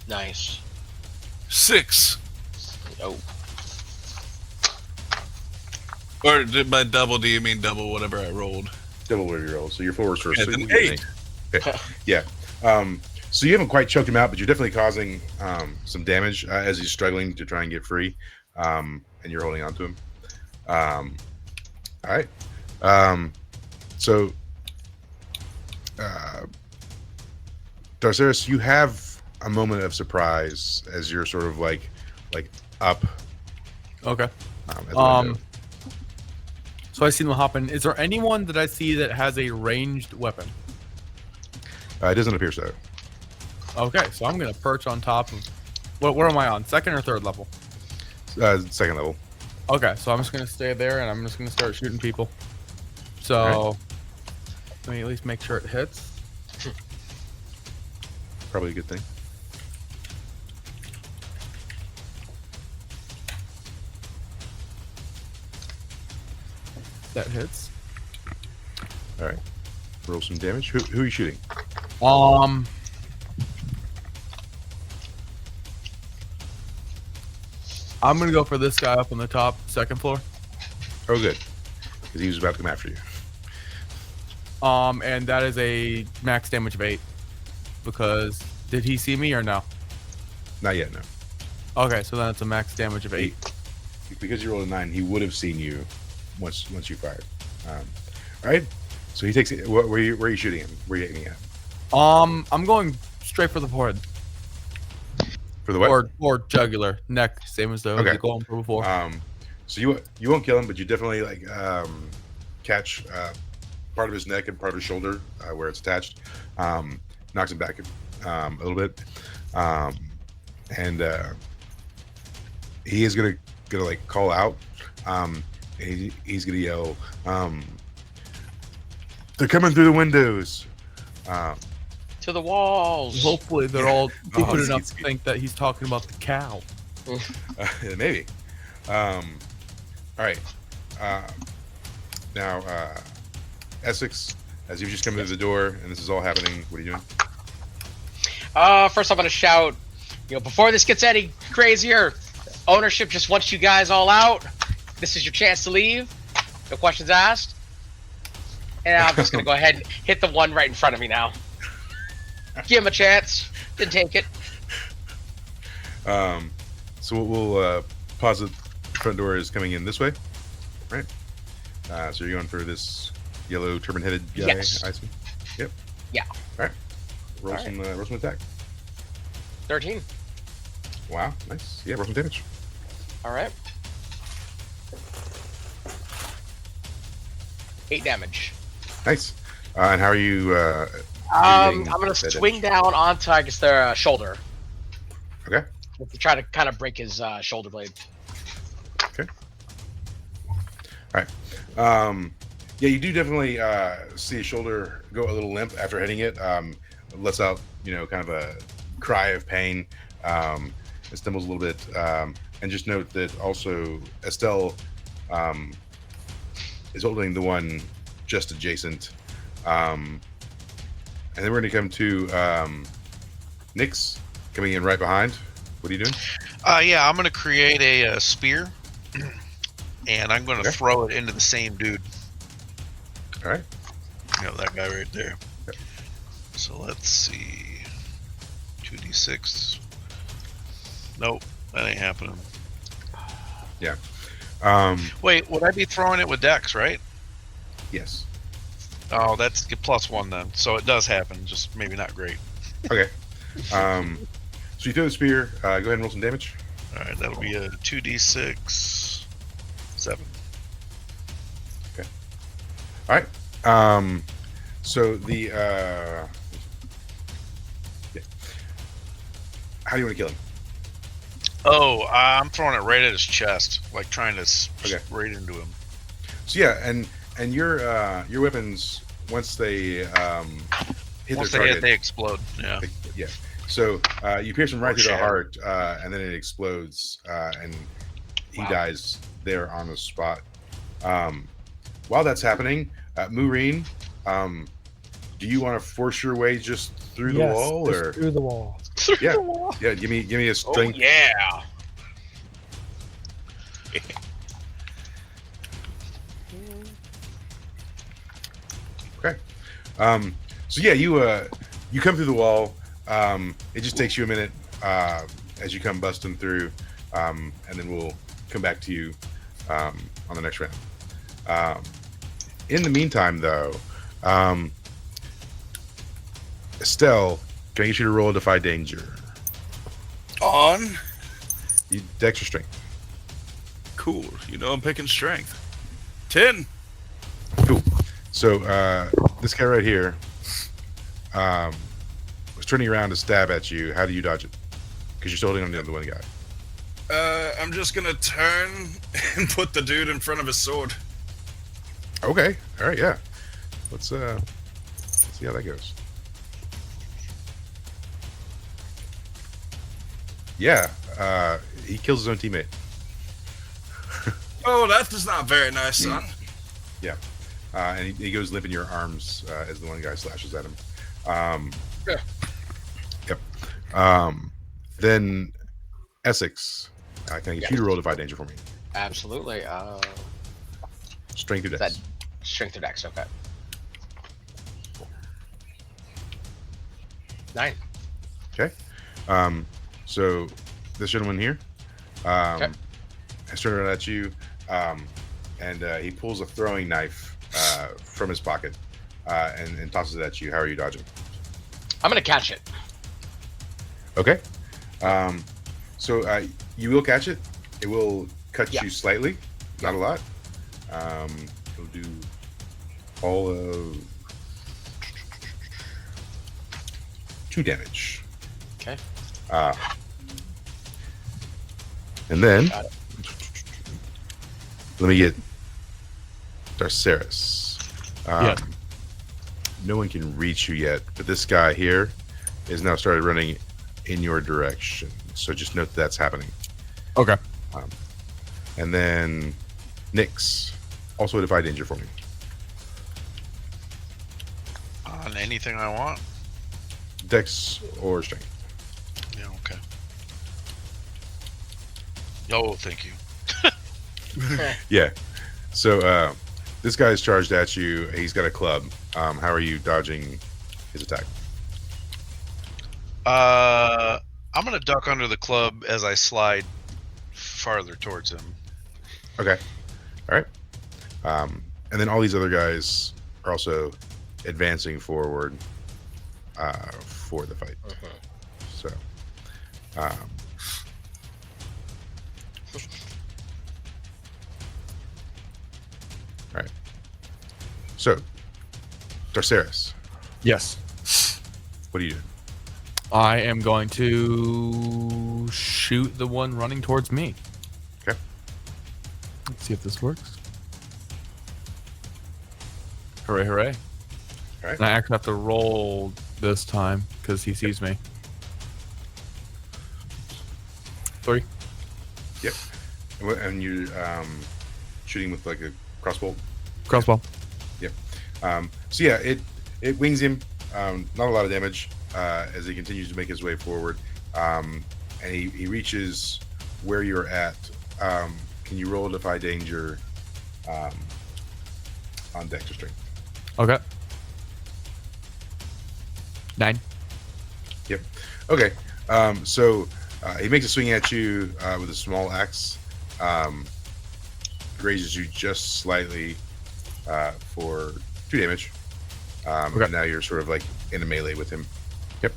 Nice. 6. Oh. Or by double, do you mean double whatever I rolled? Double whatever you roll. So your forwards first. Yeah, So then you get 8. Okay. Yeah. So you haven't quite choked him out, but you're definitely causing some damage as he's struggling to try and get free, and you're holding on to him. All right. So, Darceris, you have a moment of surprise as you're sort of like up. Okay. At the window. So I see them hopping. Is there anyone that I see that has a ranged weapon? It doesn't appear so. Okay, so I'm gonna perch on top of. What am I on? Second or third level? Second level. Okay, so I'm just gonna stay there and I'm just gonna start shooting people. So let me at least make sure it hits. Probably a good thing. That hits. All right. Roll some damage. Who are you shooting? I'm gonna go for this guy up on the top, second floor. Oh, good. Because he was about to come after you. And that is a max damage of 8. Because did he see me or no? Not yet, no. Okay, so then it's a max damage of 8. Because you rolled a 9, he would have seen you once you fired. All right. So he takes it. Where are you shooting him? Where are you aiming at? I'm going straight for the forehead. For the what? Or jugular, neck, same as the Okay. going for before. So you won't kill him, but you definitely catch part of his neck and part of his shoulder where it's attached. Knocks him a little bit, and he is gonna like call out. He's gonna yell, "They're coming through the windows!" To the walls. Hopefully, they're Yeah. all Oh, stupid it's enough cute, to cute. think that he's talking about the cow. Maybe. All right. Now, Essex, as you've just come through the door, and this is all happening, what are you doing? First I'm gonna shout, before this gets any crazier, ownership just wants you guys all out. This is your chance to leave. No questions asked. And I'm just gonna go ahead and hit the one right in front of me now. Give him a chance. Didn't take it. So we'll posit the front door is coming in this way, right? So you're going for this yellow turban-headed guy, Yes. I assume? Yep. Yeah. All right. Roll some attack. 13. Wow, nice. Yeah, roll some damage. All right. 8 damage. Nice. And how are you? I'm dealing gonna that swing damage? down onto, I guess, their shoulder. Okay. To try to kind of break his shoulder blade. Yeah, you do definitely see his shoulder go a little limp after hitting it. Lets out, kind of a cry of pain. It stumbles a little bit. And just note that also Estelle is holding the one just adjacent. And then we're going to come to Nyx coming in right behind. What are you doing? Yeah, I'm gonna create a spear, and I'm gonna Okay. throw it into the same dude. All right. That guy right there. Yep. So let's see. 2d6. Nope, that ain't happening. Wait, would I be throwing it with Dex, right? Yes. Oh, that's +1 then. So it does happen, just maybe not great. Okay. So you throw the spear. Go ahead and roll some damage. All right, that'll be a 2d6, 7. All right. So the yeah. How do you want to kill him? Oh, I'm throwing it right at his chest, like trying to Okay. right into him. So yeah, and your weapons once they hit Once their they target, hit, they explode. Yeah. yeah. So you pierce him right Or through the shatter. heart, and then it explodes, and he Wow. dies there on the spot. While that's happening, Maureen, do you want to force your way just through the Yes, wall, just or through the wall. yeah, yeah? Give me a Oh strength. yeah. Okay. So yeah, you come through the wall. It just takes you a minute as you come busting through, and then we'll come back to you on the next round. In the meantime, though, Estelle, can I get you to roll a defy danger? On. You dex or strength. Cool. I'm picking strength. 10. Cool. So this guy right here was turning around to stab at you. How do you dodge it? Because you're still holding on to the other one guy. I'm just gonna turn and put the dude in front of his sword. Okay. All right. Yeah. Let's see how that goes. Yeah. He kills his own teammate. Oh, that is not very nice, son. And he goes limp in your arms as the one guy slashes at him. Yeah. Yep. Then Essex, can I get you to roll defy danger for me? Absolutely. Strength or dex? That strength or dex, okay. 9. Okay. So this gentleman here Okay. has turned around at you, and he pulls a throwing knife from his pocket and tosses it at you. How are you dodging? I'm gonna catch it. Okay. So you will catch it. It will cut Yeah. you slightly, not a lot. It'll do all of 2 damage. Okay. And then Got it. let me get Darceris. Yeah. No one can reach you yet, but this guy here is now started running in your direction. So just note that's happening. Okay. And then Nyx, also a defy danger for me. On anything I want. Dex or strength. Yeah. Okay. Oh, thank you. Yeah. So this guy's charged at you. He's got a club. How are you dodging his attack? I'm gonna duck under the club as I slide farther towards him. Okay. All right. And then all these other guys are also advancing forward for the fight. So, all right. So, Darceris, Yes. what are you doing? I am going to shoot the one running towards me. Okay. Let's see if this works. Hooray, hooray. All right. And I actually have to roll this time because he sees me. 3. Yep. And you're shooting with like a crossbow. Crossbow. So yeah, it wings him. Not a lot of damage as he continues to make his way forward. And he reaches where you're at. Can you roll defy danger on dex or strength? Okay. 9. Yep. Okay. So he makes a swing at you with a small axe. Grazes you just slightly for 2 damage. Okay. And now you're sort of like in a melee with him. Yep.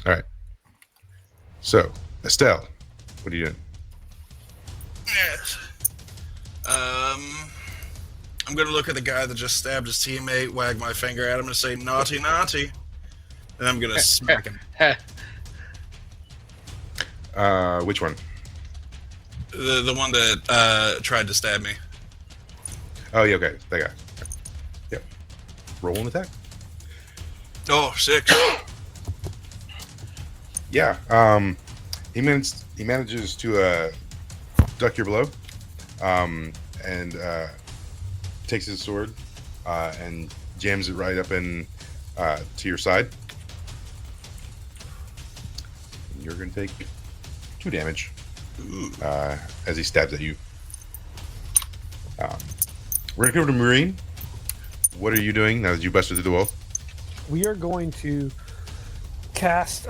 All right. So, Estelle, what are you doing? Yes. I'm gonna look at the guy that just stabbed his teammate, wag my finger at him, and say "naughty, naughty," and I'm gonna smack him. Which one? The one that tried to stab me. Oh, yeah, okay. That guy. Yep. Roll an attack. Oh, 6. Yeah. He manages to duck your blow, and takes his sword and jams it right up in to your side. And you're gonna take 2 damage as he stabs at you. We're gonna go to Marine. What are you doing now that you busted through the wall? We are going to cast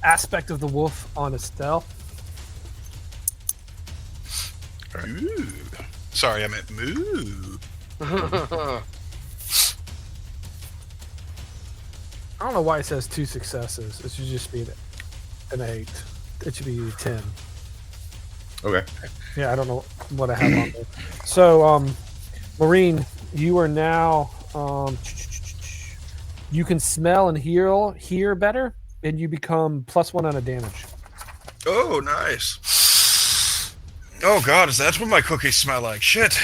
Aspect of the Wolf on Estelle. Ooh. Sorry, I meant moo. I don't know why it says 2 successes. It should just be an 8. It should be 10. Okay. Yeah, I don't know what I have on there. So, Maureen, you are now. You can smell and hear better, and you become +1 on a damage. Oh, nice. Oh God, is that what my cookies smell like? Shit.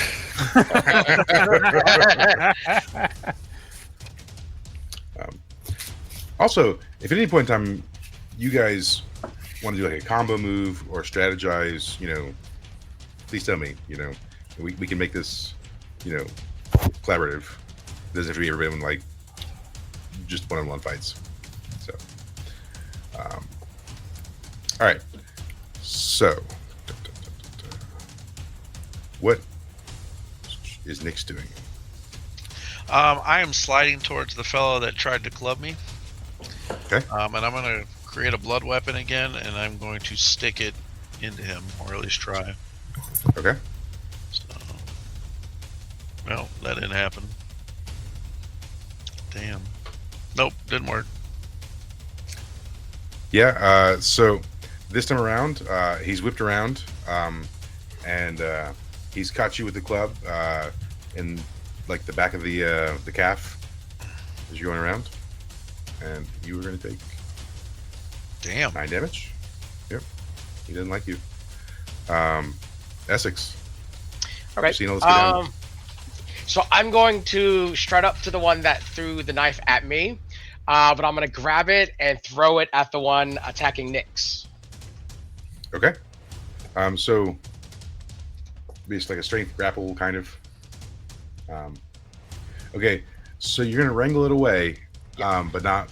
Also, if at any point in time you guys want to do like a combo move or strategize, please tell me. We can make this, collaborative. It doesn't have to be everyone like just one-on-one fights. So, all right. So, what is Nyx doing? I am sliding towards the fellow that tried to club me. Okay. And I'm going to create a blood weapon again, and I'm going to stick it into him, or at least try. Okay. So, well, that didn't happen. Damn. Nope, didn't work. Yeah. So this time around, he's whipped around, and he's caught you with the club in like the back of the calf as you're going around. and you are going to take Damn. 9 damage. Yep. He doesn't like you. Essex. Okay. You've seen all this go down. So I'm going to strut up to the one that threw the knife at me, but I'm going to grab it and throw it at the one attacking Nyx. Okay. So basically like a strength grapple kind of. Okay. So you're going to wrangle it away, but not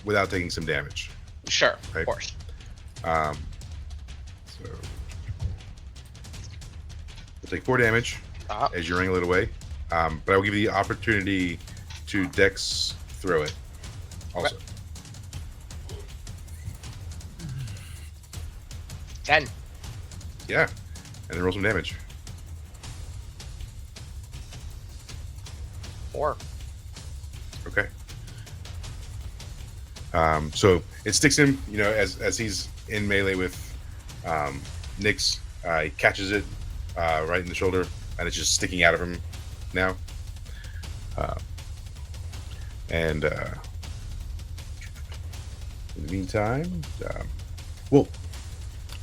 without taking some damage. Sure, Okay. of course. So we'll take 4 damage as you wrangle it away. But I will give you the opportunity to Dex throw it also. Okay. 10. Yeah. And then roll some damage. 4. Okay. So it sticks him, as he's in melee with Nyx. He catches it right in the shoulder, and it's just sticking out of him now. And in the meantime, well,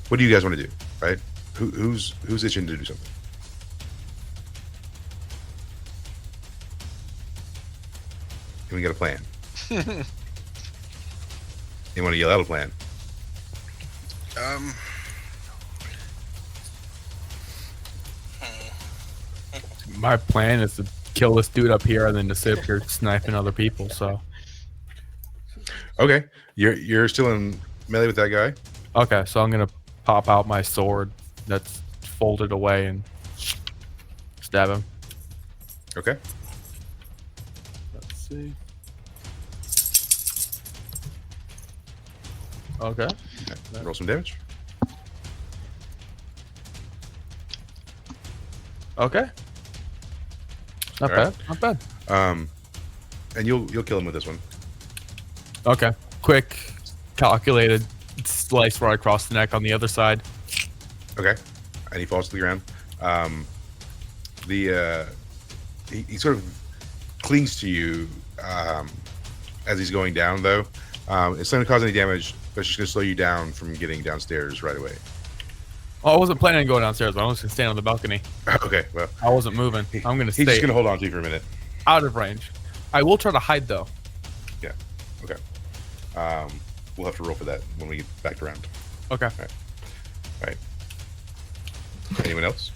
what do you guys want to do? Right? Who's itching to do something? Can we get a plan? You want to yell out a plan? My plan is to kill this dude up here and then to sit up here sniping other people. So Okay, you're still in melee with that guy. okay, so I'm gonna pop out my sword that's folded away and stab him. Okay. Let's see. Okay. Roll some damage. Okay. Not All bad. right. Not bad. And you'll kill him with this one. Okay. Quick, calculated slice right across the neck on the other side. Okay. And he falls to the ground. He sort of clings to you as he's going down, though. It's not going to cause any damage, but it's just going to slow you down from getting downstairs right away. Oh, I wasn't planning on going downstairs, but I was going to stand on the balcony. Okay, well. I wasn't moving. I'm going to He's stay just going to hold on to you for a minute. out of range. I will try to hide, though. Yeah. Okay. We'll have to roll for that when we get back around. Okay. All right. Anyone else?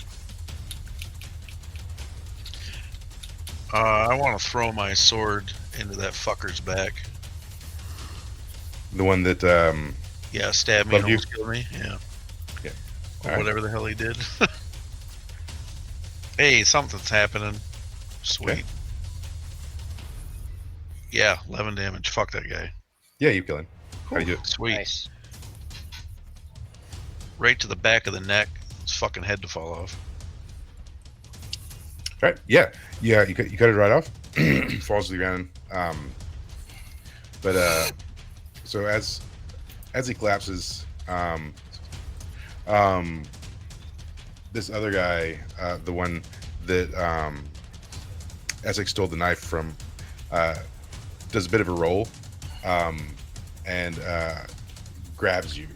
I want to throw my sword into that fucker's back. The one that Yeah, stab me and Loved you? almost kill me. Yeah. Yeah. Or Alright. whatever the hell he did. Hey, something's happening. Sweet. Okay. Yeah, 11 damage. Fuck that guy. Yeah, you kill him. How do you do it? Sweet. Nice. Right to the back of the neck. His fucking head to fall off. All right. Yeah. You cut it right off. Falls to the ground. So as he collapses, this other guy, the one that Essex stole the knife from, does a bit of a roll, and grabs you.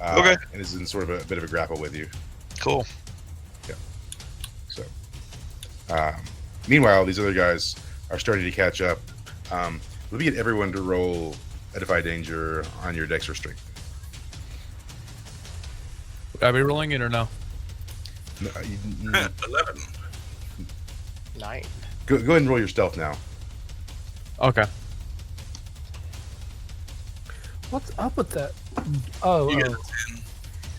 Okay. And is in sort of a bit of a grapple with you. Cool. So, meanwhile, these other guys are starting to catch up. Let me get everyone to roll Edify Danger on your Dex or Strength. Are we rolling it or no? No, 11. 9. go ahead and roll your Stealth now. Okay. What's up with that? Oh, You oh.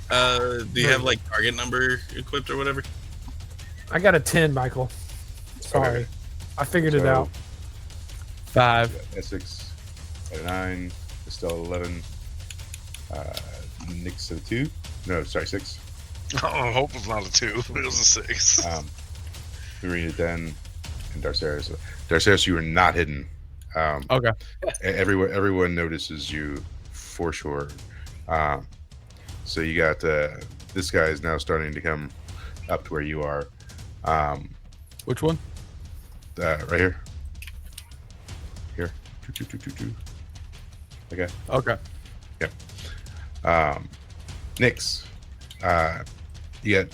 got a 10. Do you have like target number equipped or whatever? I got a 10, Michael. Sorry. Okay. I figured it So- out. 5. Essex at a 9, Estelle 11, Nick's at a 2. No, sorry, 6. Oh, I hope it's not a 2. It was a 6. Marina Den and Darceris. Darceris, you are not hidden. Okay. Everyone notices you for sure. So you got this guy is now starting to come up to where you are. Which one? Right here. Here. Choo, choo, choo, choo, choo. Okay. Okay. Nyx, you got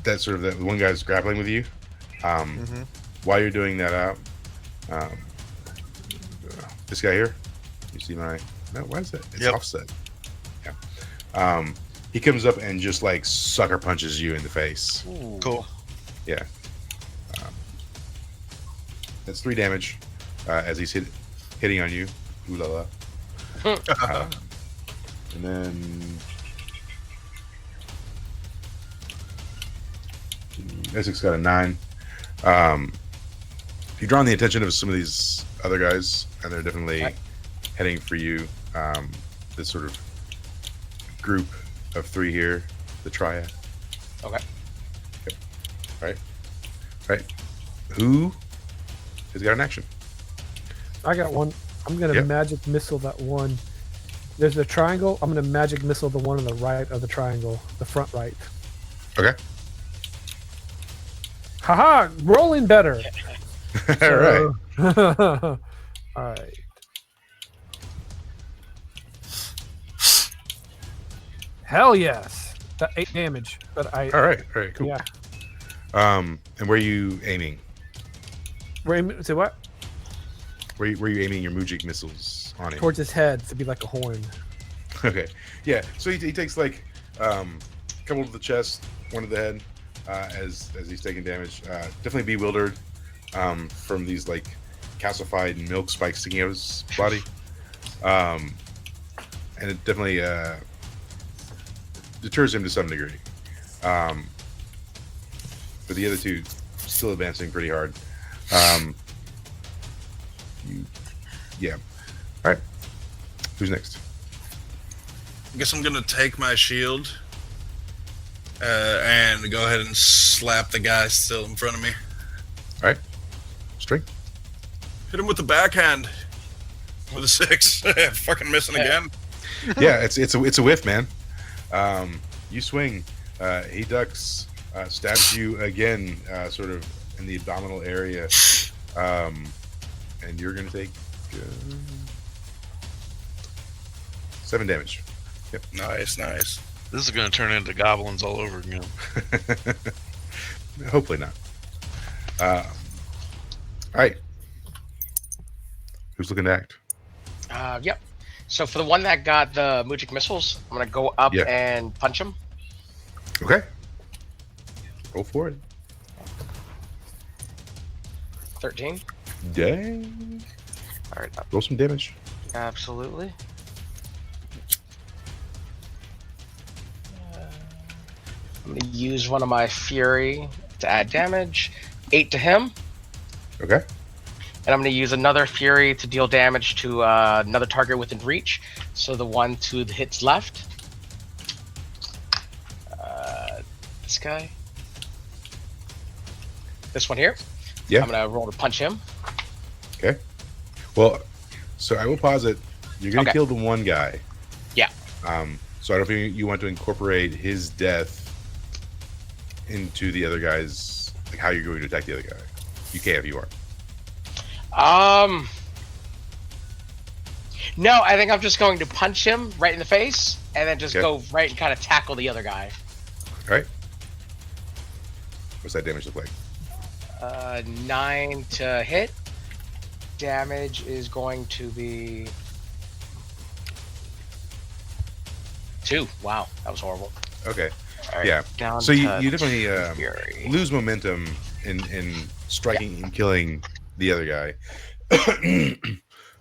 that sort of that one guy's grappling with you. Mm-hmm. While you're doing that out, this guy here, you see my no? Why is that? It's Yep. offset. Yeah. He comes up and just like sucker punches you in the face. Ooh. Cool. Yeah. That's 3 damage as he's hitting on you. Ooh la la. And then Essex got a 9. You've drawn the attention of some of these other guys, and they're definitely Right. heading for you. This sort of group of 3 here, the triad. Okay. Right. Who has got an action? I got one. I'm gonna Yep. magic missile that one. There's a triangle. I'm gonna magic missile the one on the right of the triangle, the front right. Okay. Haha! Rolling better. All right. All right. Hell yes. That 8 damage. But I. All right. Cool. Yeah. And where are you aiming? Say what? Where are you aiming your Mujik missiles on him? Towards his head to be like a horn. Okay. Yeah. So he takes like a couple to the chest, one to the head, as he's taking damage. Definitely bewildered from these like calcified milk spikes sticking out of his body. And it definitely deters him to some degree. But the other 2 still advancing pretty hard. Yeah. All right. Who's next? I guess I'm gonna take my shield and go ahead and slap the guy still in front of me. All right. String. Hit him with the backhand with a 6. Fucking missing again. Yeah, it's a whiff, man. You swing. He ducks, stabs you again, sort of in the abdominal area, and you're gonna take 7 damage. Yep. Nice. This is going to turn into goblins all over again. Hopefully not. All right. Who's looking to act? Yep. So for the one that got the Mujik missiles, I'm gonna go up Yeah. and punch him. Okay. Go for it. 13. Dang. All right. Roll some damage. Absolutely. I'm gonna use one of my fury to add damage. 8 to him, Okay. and I'm gonna use another fury to deal damage to another target within reach. So the one to the hits left. This guy. This one here. Yeah. I'm gonna roll to punch him. Okay. Well, so I will posit. You're gonna Okay. kill the one guy. Yeah. So I don't think you want to incorporate his death into the other guy's, like how you're going to attack the other guy. You can if you are. No, I think I'm just going to punch him right in the face, and then just Okay. go right and kind of tackle the other guy. All right. What's that damage look like? 9 to hit. Damage is going to be 2. Wow, that was horrible. Okay. All right, Yeah. Down So you to definitely fury. lose momentum in striking and killing the other guy.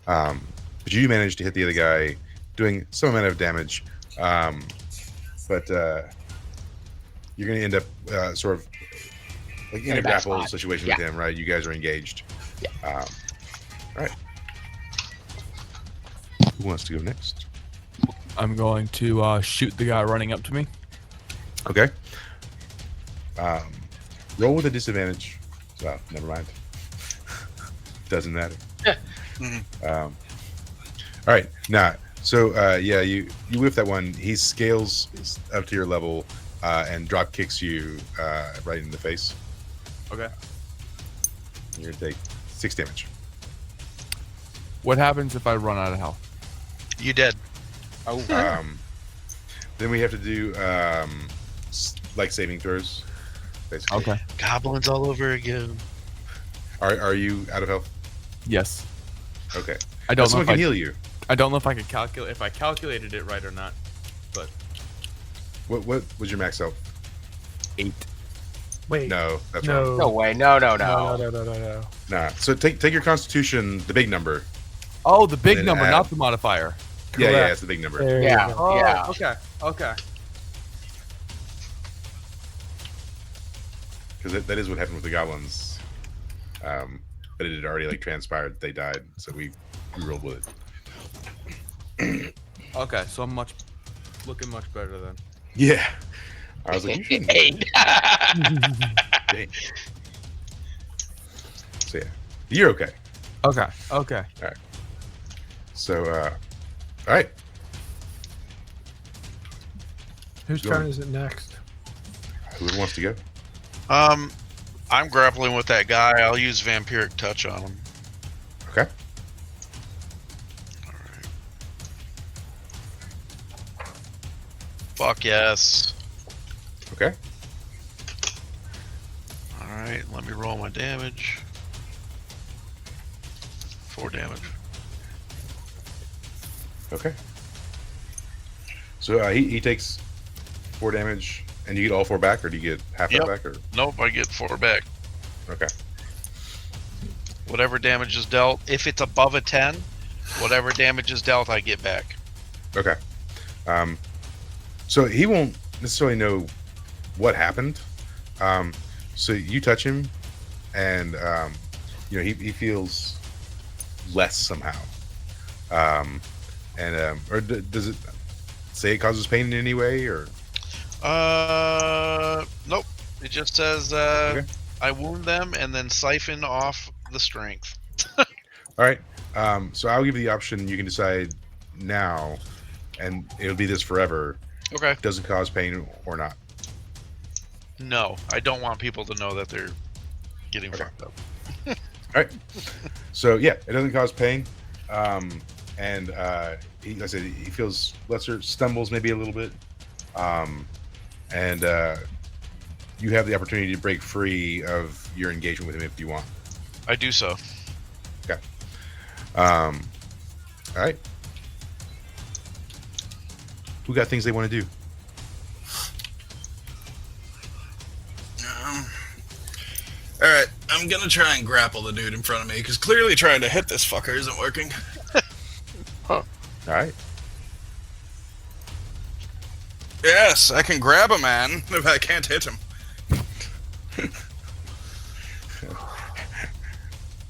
But you manage to hit the other guy, doing some amount of damage. But you're going to end up sort of like in In a a bad grapple spot. situation Yeah. with him, right? You guys are engaged. Yeah. All right. Who wants to go next? I'm going to shoot the guy running up to me. Okay. Roll with a disadvantage. Oh, never mind. Doesn't matter. All right. Nah. So yeah, you whiff that one. He scales up to your level and drop kicks you right in the face. Okay. You're gonna take 6 damage. What happens if I run out of health? You dead. Oh, Then we have to do like saving throws, basically. Okay. Goblins all over again. Are you out of health? Yes. Okay. I don't know Someone if can I, heal you. I don't know if I could calculate if I calculated it right or not. But What was your max health? 8. Wait. No, that's No. wrong. no way. No. No. Nah. So take your constitution, the big number. Oh, the big Then number, add- not the modifier. Yeah, Correct. it's the big number. There you Yeah. go. Oh, Yeah. okay. Okay. Because that is what happened with the goblins. But it had already like transpired that they died, so we rolled with it. Okay, so I'm looking much better then. Yeah. I was like, you shouldn't. Eight. Dang. So yeah, you're okay. Okay. Okay. So all right. Whose Go turn on. is it next? Who wants to go? I'm grappling with that guy. I'll use Vampiric Touch on him. Okay. Alright. Fuck yes. Okay. Alright, let me roll my damage. 4 damage. Okay. So he takes 4 damage, and you get all 4 back, or do you get half Yep. that back? Or Nope, I get 4 back. okay. Whatever damage is dealt, if it's above a 10, whatever damage is dealt, I get back. Okay. So he won't necessarily know what happened. So you touch him, and he feels less somehow. Or does it say it causes pain in any way, or? Nope. It just says Okay. I wound them and then siphon off the strength. All right. So I'll give you the option. You can decide now, and it'll be this forever. Okay. Does it cause pain or not? No, I don't want people to know that they're getting Okay. fucked up. All right. So yeah, it doesn't cause pain, and like I said, he feels lesser, stumbles maybe a little bit, and you have the opportunity to break free of your engagement with him if you want. I do so. All right. Who got things they want to do? All right, I'm gonna try and grapple the dude in front of me because clearly trying to hit this fucker isn't working. All right. Yes, I can grab a man if I can't hit him.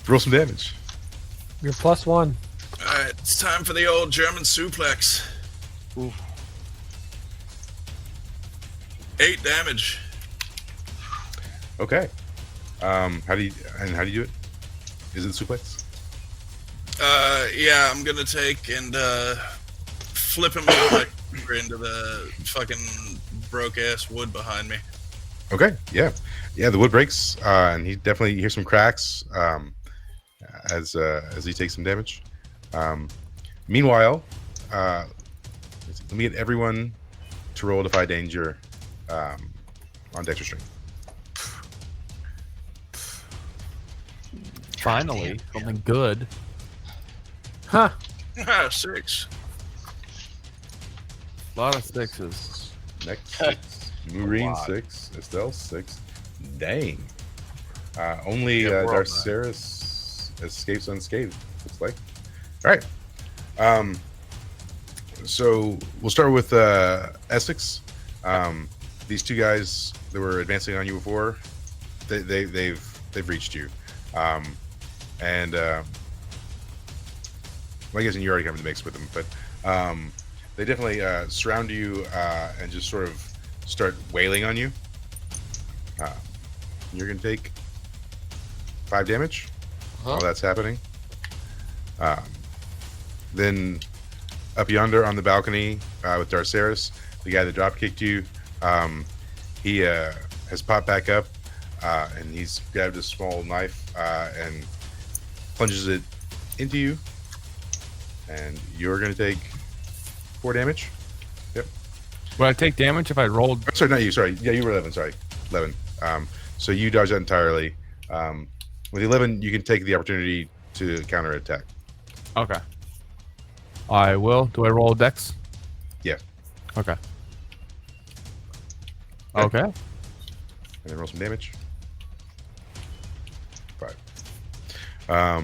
Roll some damage. You're +1. All right, it's time for the old German suplex. Ooh. 8 damage. Okay. How do you do it? Is it suplex? Yeah, I'm gonna take and flip him over into the fucking broke ass wood behind me. Okay. Yeah. The wood breaks, and he definitely you hear some cracks as he takes some damage. Meanwhile, let me get everyone to roll Defy Danger on Dexter Strength. Finally, something good. Huh. 6. A lot of 6s. Next 6. Maureen lot. 6. Estelle 6. Dang. Only Yeah, we're all Darceris escapes unscathed, looks like. All right. So we'll start with Essex. These two guys that were advancing on you before, they've reached you. Well, I guess you already come in the mix with them, but they definitely surround you and just sort of start wailing on you. You're going to take 5 damage while that's happening. Then up yonder on the balcony with Darceris, the guy that drop kicked you, he has popped back up and he's grabbed a small knife and plunges it into you. And you're going to take 4 damage. Would I take damage if I rolled? Oh, sorry, not you. Sorry. Yeah, you were 11. Sorry, 11. So you dodge that entirely. With 11, you can take the opportunity to counter attack. Okay. I will. Do I roll a dex? Yeah. Okay. Yeah. Okay. And then roll some damage. 5. All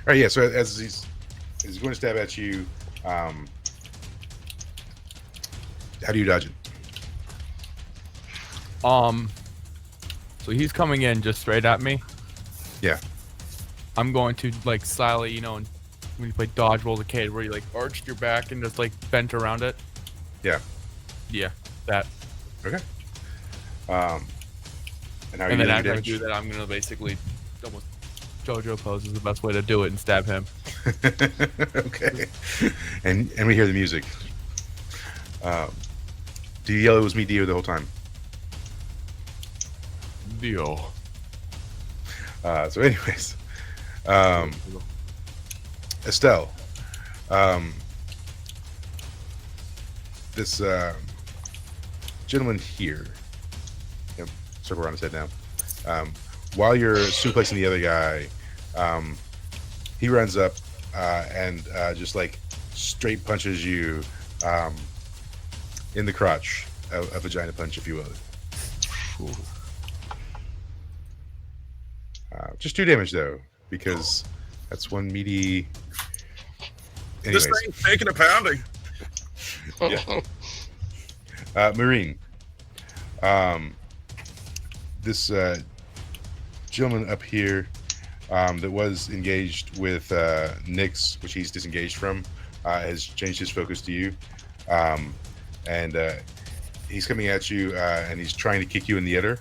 right. Yeah. So as he's going to stab at you, how do you dodge it? So he's coming in just straight at me. Yeah. I'm going to like slyly, you know, when you play dodge roll arcade, where you like arched your back and just like bent around it. Yeah. Yeah, that. Okay. And how are And you then gonna after I damage? do that, I'm gonna basically almost JoJo pose is the best way to do it and stab him. Okay. And we hear the music. Do you yell it was me, Dio, the whole time? Dio. So anyways, Estelle, this gentleman here, circle around his head now, while you're suplexing the other guy, he runs up and just like straight punches you in the crotch, a vagina punch, if you will. Just 2 damage though, because that's 1 meaty. Anyways, This thing's taking a pounding. Yeah. Marine. This gentleman up here that was engaged with Nyx, which he's disengaged from, has changed his focus to you. And he's coming at you and he's trying to kick you in the udder.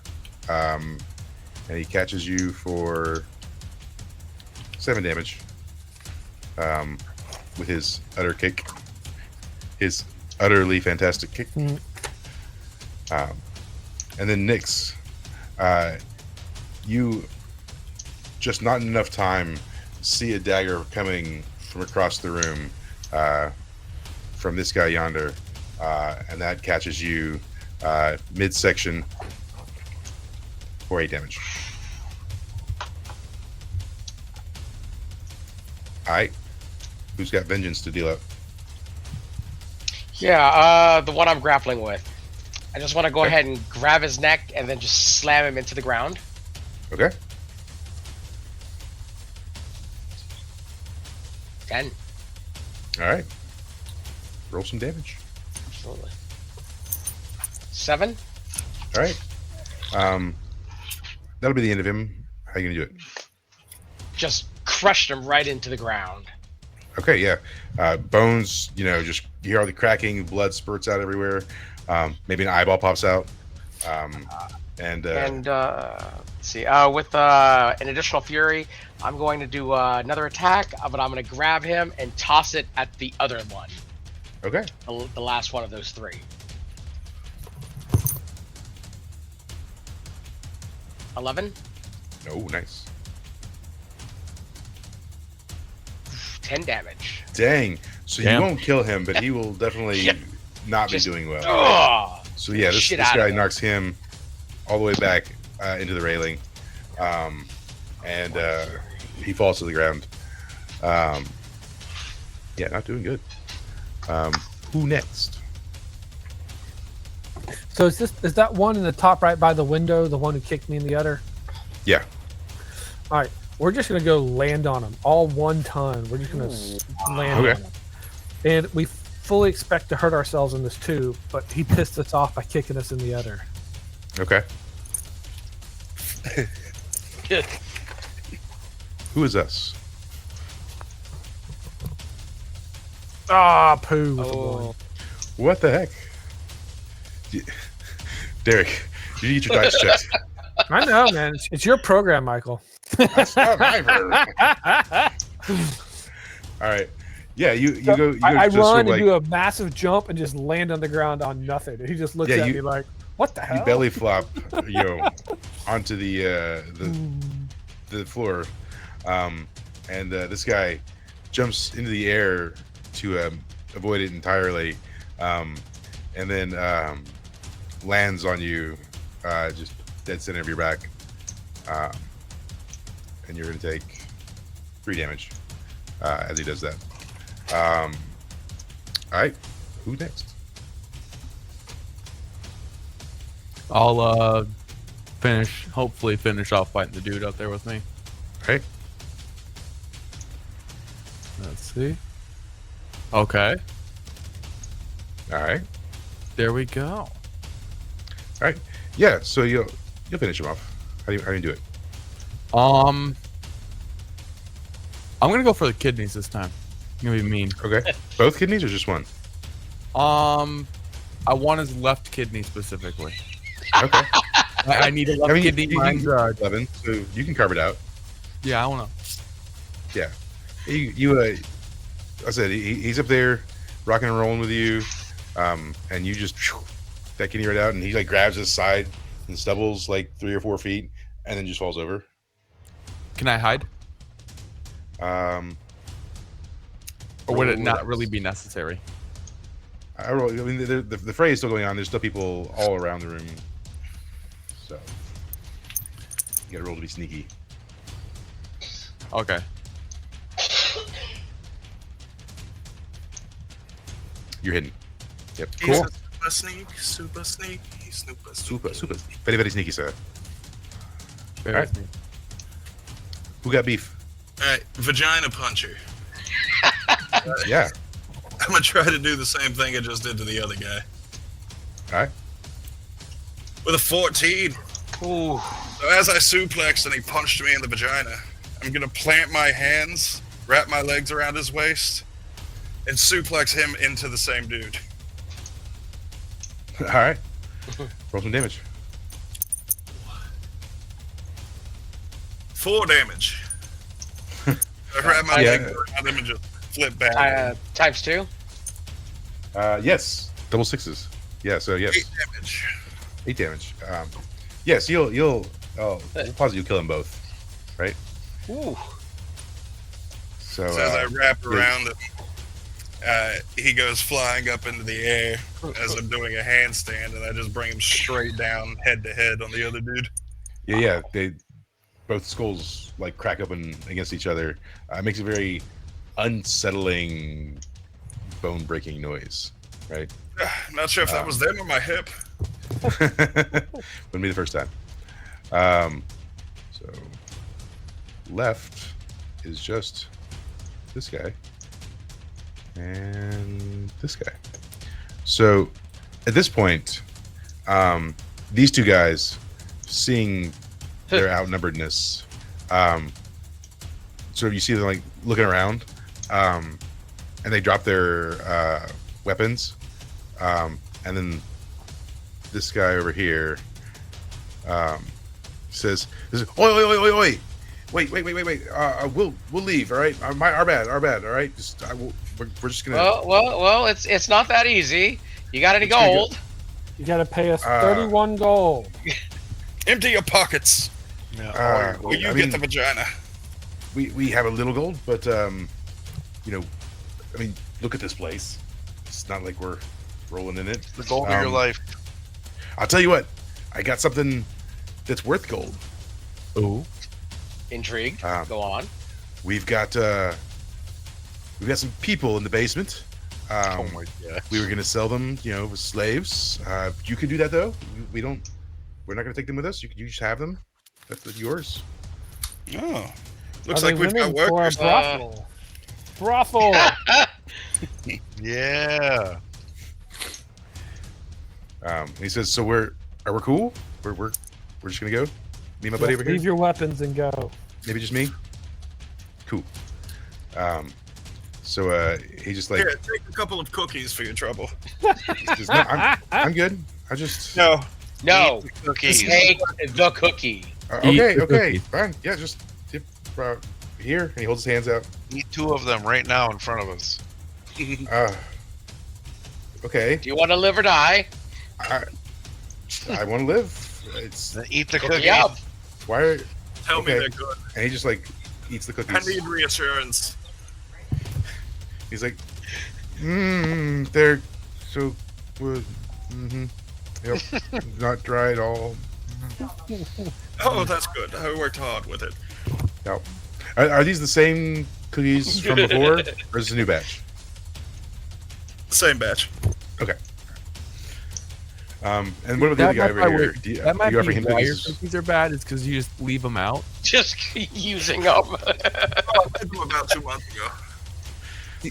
And he catches you for 7 damage with his udder kick. His utterly fantastic kick. And then Nyx, you just not in enough time see a dagger coming from across the room from this guy yonder, and that catches you midsection for 8 damage. Alright. Who's got vengeance to deal out? Yeah, the one I'm grappling with. I just want to go ahead and grab his neck and then just slam him into the ground. Okay. 10. Alright. Roll some damage. Absolutely. 7. Alright. That'll be the end of him. How are you gonna do it? Just crushed him right into the ground. Okay, yeah. Bones, just you hear all the cracking, blood spurts out everywhere. Maybe an eyeball pops out. And let's see. With an additional fury, I'm going to do another attack, but I'm going to grab him and toss it at the other one. okay. The last one of those 3. 11. Oh, nice. 10 damage. Dang. So Damn. you won't kill him, but he will definitely Yeah. not Just- be doing well. Ugh! So yeah, this Shit this out of guy him. knocks him all the way back into the railing, and he falls to the ground. Yeah, not doing good. Who next? So is that one in the top right by the window, the one who kicked me in the udder? Yeah. All right, we're just gonna go land on him, all 1 ton. We're just gonna land Okay. on him, and we fully expect to hurt ourselves in this too. But he pissed us off by kicking us in the udder. Okay. Who is us? Ah, poo. With the Oh. one. What the heck? Derek, you need your dice checked. I know, man. It's your program, Michael. That's not my verb. All right. Yeah, you go. You go I just run sort and of like, do a massive jump and just land on the ground on nothing. And he just looks Yeah, at you- me like, "What the hell?" you belly flop, onto the floor, and this guy jumps into the air to avoid it entirely, and then lands on you, just dead center of your back, and you're going to take 3 damage as he does that. All right, who next? I'll hopefully finish off fighting the dude out there with me. All right, Let's see. Okay, all right, there we go. all right. Yeah, so you'll finish him off. How do you do it? I'm gonna go for the kidneys this time. I'm gonna be mean. Okay, both kidneys or just one? I want his left kidney specifically. Okay. I need a left kidney. Mine's, 11, so you can carve it out. yeah, I wanna. Yeah, I said he's up there, rocking and rolling with you, and you just that kidney right out, and he like grabs his side and stubbles like 3 or 4 feet, and then just falls over. Can I hide? Or would it not really be necessary? I mean, the fray is still going on. There's still people all around the room, so you got to roll to be sneaky. Okay. You're hidden. Yep. He's Cool. a super sneaky, Super. Very, very sneaky, sir. Very Alright. sneaky. Who got beef? Alright, vagina puncher. Yeah. I'm gonna try to do the same thing I just did to the other guy. All right. With a 14. Ooh. So as I suplexed and he punched me in the vagina, I'm gonna plant my hands, wrap my legs around his waist, and suplex him into the same dude. All right. Roll some damage. 4 damage. I wrap my Yeah. legs around him and just flip back. Times 2. Yes. Double 6s. Yeah. So yes. 8 damage. 8 damage. Yes. You'll we'll posit you kill them both. Right. Ooh. So. So as I wrap around him, he goes flying up into the air as I'm doing a handstand, and I just bring him straight down head to head on the other dude. Yeah. They both skulls like crack open against each other. It makes a very unsettling, bone-breaking noise. Right. Not sure if that was them or my hip. Wouldn't be the first time. So left is just this guy and this guy. So at this point, these two guys, seeing their outnumberedness, so you see them like looking around, and they drop their weapons, and then this guy over here says, "Oi, oi, oi, oi, oi! Wait! We'll leave. All right, our bad. All right. We're just gonna." Well. It's not that easy. You got any It's gonna go- gold? You got to pay us 31 gold. Empty your pockets. Yeah, Will you I get mean, the vagina? we have a little gold, but I mean, look at this place. It's not like we're rolling in it. the goal of your life. I'll tell you what. I got something that's worth gold. Ooh. Intrigued. Go on. We've got some people in the basement. Oh my god. We were gonna sell them, as slaves. You can do that though. We're not gonna take them with us. You just have them. That's yours. Oh. Looks Are like they we've got women or a workers. brothel. Brothel. Yeah. He says, "So are we cool? We're just gonna go. Me and my buddy over Leave here. your weapons and go. Maybe just me. Cool. So he just like, Here, take a couple of cookies for your trouble. says, "No, I'm good. I just No. No. Eat the cookies. Take the cookie. Eat okay, the okay, cookies. fine. Yeah, just tip here." And he holds his hands out. Eat 2 of them right now in front of us. Okay. Do you want to live or die? I want to live. It's Then eat the Cookie cookie. up. why are Tell me Okay. they're good. and he just like eats the I cookies. need reassurance. He's like, They're so good. Mm-hmm. Yep. Not dry at all. Oh, that's good. I worked hard with it. Yep. Are these the same cookies from before, or is this a new batch? Same batch. Okay. And what about the other guy over here? That might you offer be him why your cookies? cookies are bad. Is because you just leave them out. Just using them. Oh, I did them about 2 months ago.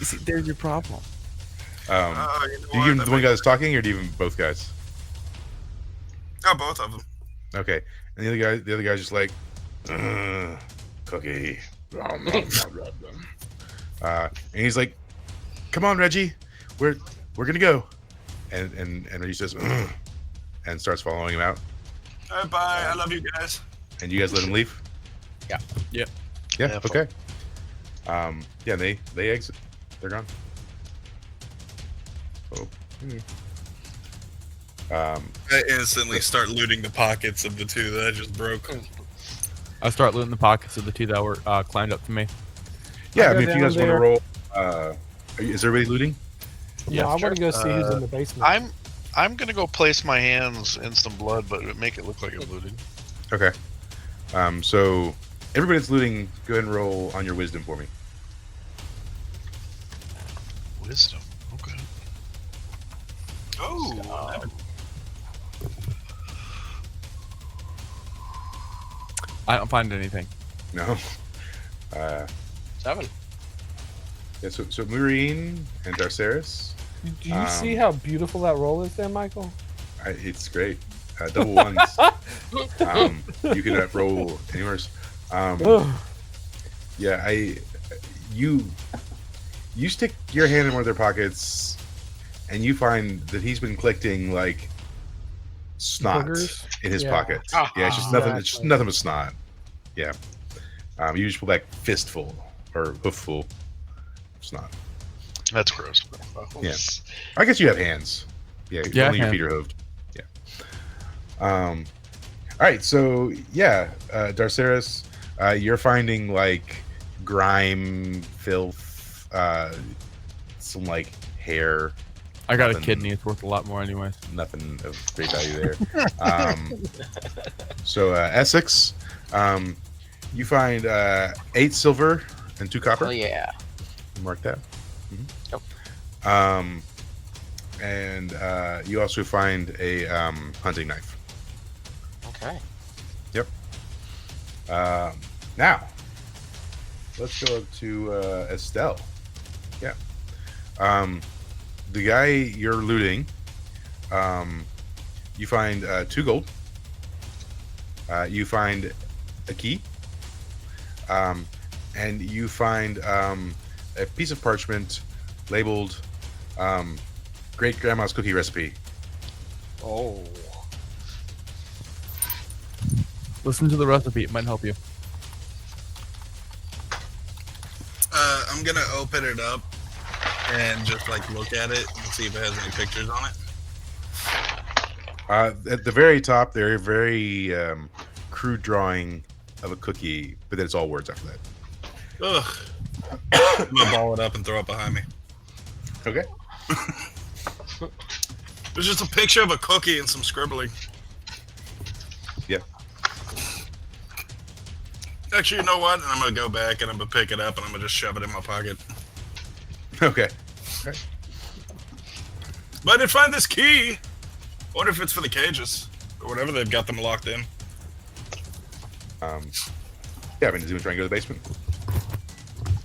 See, there's your problem. You know Do you what? give him That the one makes- guy that's talking, or do you give him both guys? Oh, both of them. Okay. And the other guy's just like, cookie. And he's like, "Come on, Reggie, we're gonna go." And Reggie says, "Ugh," and starts following him out. All right, bye. I love you guys. And you guys let him leave? Yeah. Yep. Yeah. Yeah, Okay. Yeah. They exit. They're gone. Oh. I instantly start looting the pockets of the two that I just broke. I start looting the pockets of the two that were climbed up to me. Yeah. I go mean, if you down guys want to there. roll, is everybody looting? No, I want to go see who's in the basement. I'm gonna go place my hands in some blood, but make it look like I'm looting. Okay. So everybody that's looting, go ahead and roll on your wisdom for me. Wisdom. Okay. Oh, I don't find anything. No. 7. Yeah, so Maureen and Darceris, Do you see how beautiful that roll is there, Michael? it's great. Double ones. You can roll anywhere. Ugh. Yeah, you stick your hand in one of their pockets, and you find that he's been collecting like snot Boogers? in his Yeah. pocket. Yeah, it's just nothing. It's just Exactly. nothing but snot. Yeah. You just pull back fistful or hoofful of snot. That's gross. Yeah. I guess you have hands. Yeah, Yeah, only your hands. feet are hooved. Yeah. All right, so yeah, Darceris, you're finding like grime, filth, some like hair. I got a Nothing. kidney. It's worth a lot more, anyways. Nothing of great value there. So Essex, you find 8 silver and 2 copper. Oh yeah. Mark that. Yep. And you also find a hunting knife. Okay. Now, let's go up to Estelle. Yeah. The guy you're looting, you find 2 gold. You find a key. And you find a piece of parchment labeled Great Grandma's Cookie Recipe. Oh. Listen to the recipe. It might help you. I'm gonna open it up and just like look at it and see if it has any pictures on it. At the very top, they're a very crude drawing of a cookie, but then it's all words after that. Ugh. I'm gonna ball it up and throw it behind me. Okay. There's just a picture of a cookie and some scribbling. Yep. Actually, you know what? I'm gonna go back and I'm gonna pick it up and I'm gonna just shove it in my pocket. Okay. But I did find this key. I wonder if it's for the cages or whatever they've got them locked in. Yeah, I mean, does anyone try and go to the basement?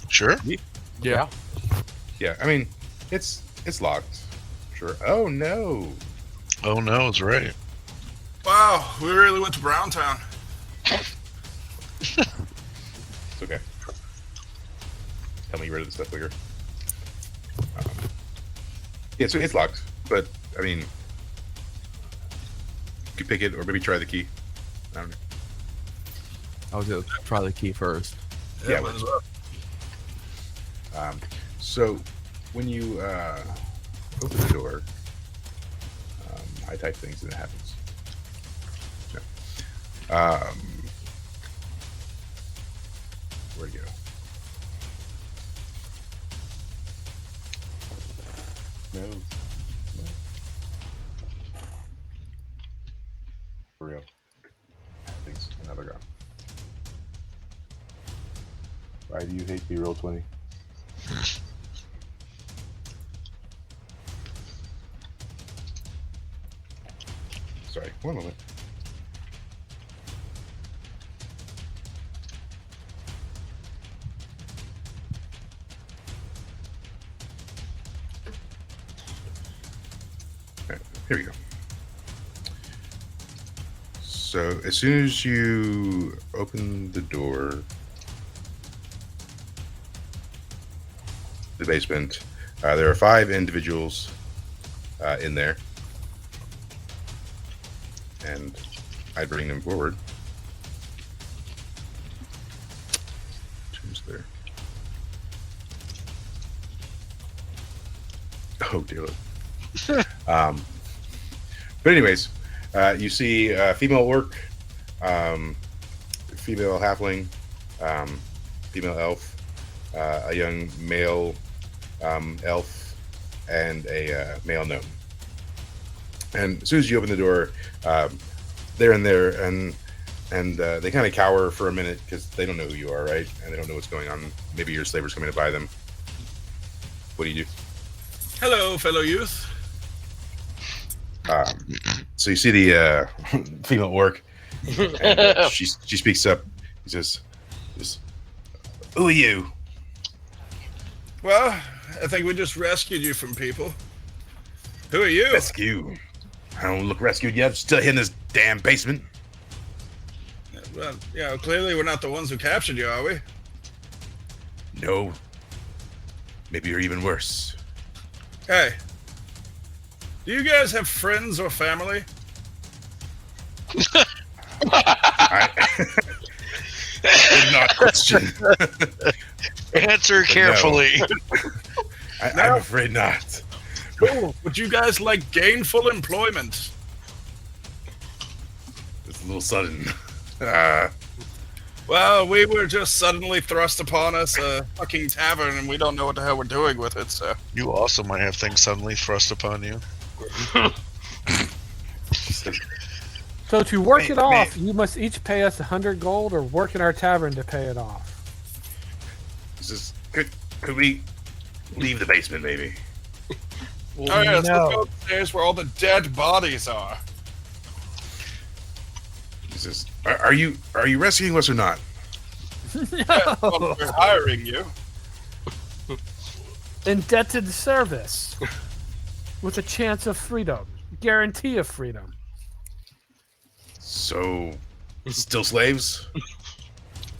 Sure. Yeah. Yeah, I mean, it's locked. Sure. Oh no. Oh no, it's right. Wow, we really went to Browntown. It's okay. Tell me you read the stuff later. Yeah, so it's locked, but I mean, you could pick it or maybe try the key. I don't know. I was gonna try the key first. Yeah, might as well. So when you open the door, I type things and it happens. No. Where'd it go? Why do you hate me? Roll 20. Sorry, one moment. Right, here we go. So as soon as you open the door, the basement, there are 5 individuals in there, and I bring them forward. Who's there? Oh dear Lord. But anyways, you see female orc, female halfling, female elf, a young male elf, and a male gnome. And as soon as you open the door, they're in there, and they kind of cower for a minute because they don't know who you are, right? And they don't know what's going on. Maybe your slavers coming to buy them. What do you do? Hello, fellow youth. So you see the female orc, and she speaks up. He says, "Who are you?" Well, I think we just rescued you from people. Who are you? Rescue. I don't look rescued yet. I'm still here in this damn basement. Well, clearly we're not the ones who captured you, are we? No. Maybe you're even worse. Hey, do you guys have friends or family? I did not question. Answer carefully. I'm afraid not. Cool. Would you guys like gainful employment? It's a little sudden. Well, we were just suddenly thrust upon us a fucking tavern, and we don't know what the hell we're doing with it, so... You also might have things suddenly thrust upon you. So to work it off, you must each pay us 100 gold or work in our tavern to pay it off. Could we leave the basement, maybe? Well, all right, let's go upstairs where all the dead bodies are. He says, "Are you rescuing us or not?" Yeah, well, we're hiring you. Indebted service with a chance of freedom, guarantee of freedom. So, still slaves?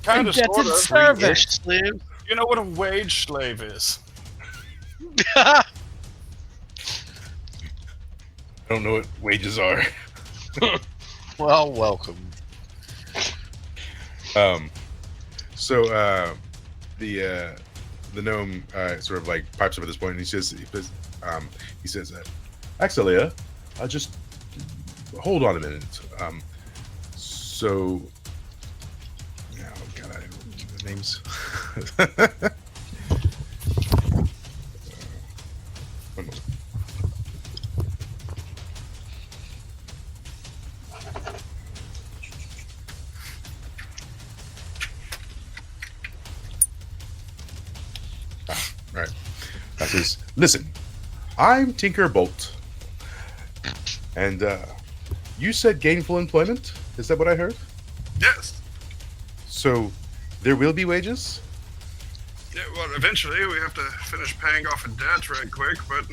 Kind of, Indebted sort of. service. You know what a wage slave is? I don't know what wages are. Well, welcome. So the gnome sort of like pipes up at this point, and he says, "Axelia, just hold on a minute. So, oh god, I don't remember the names." One moment. Right. That says, "Listen, I'm Tinker Bolt, and you said gainful employment. Is that what I heard? Yes. So there will be wages." Yeah, well, eventually we have to finish paying off a debt right quick, but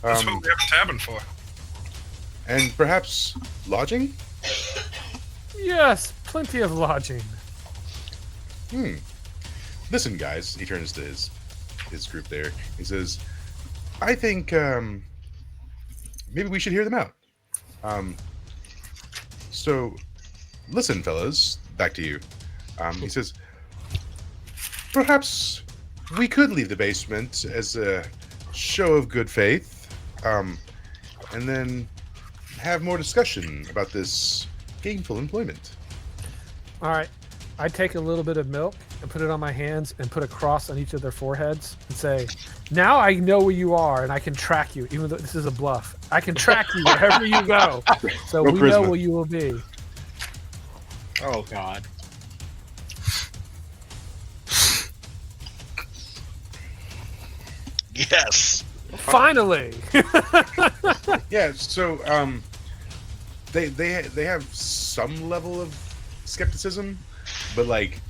that's what we have a tavern for. And perhaps lodging? Yes, plenty of lodging. Listen, guys, he turns to his group there. He says, "I think maybe we should hear them out. So, listen, fellas, back to you." He says, "Perhaps we could leave the basement as a show of good faith, and then have more discussion about this gainful employment." All right. I take a little bit of milk and put it on my hands and put a cross on each of their foreheads and say, "Now I know where you are and I can track you, even though this is a bluff. I can track you wherever you go. So No we know charisma. where you will be." Oh God. Yes. Finally. Yeah. So they have some level of skepticism, but like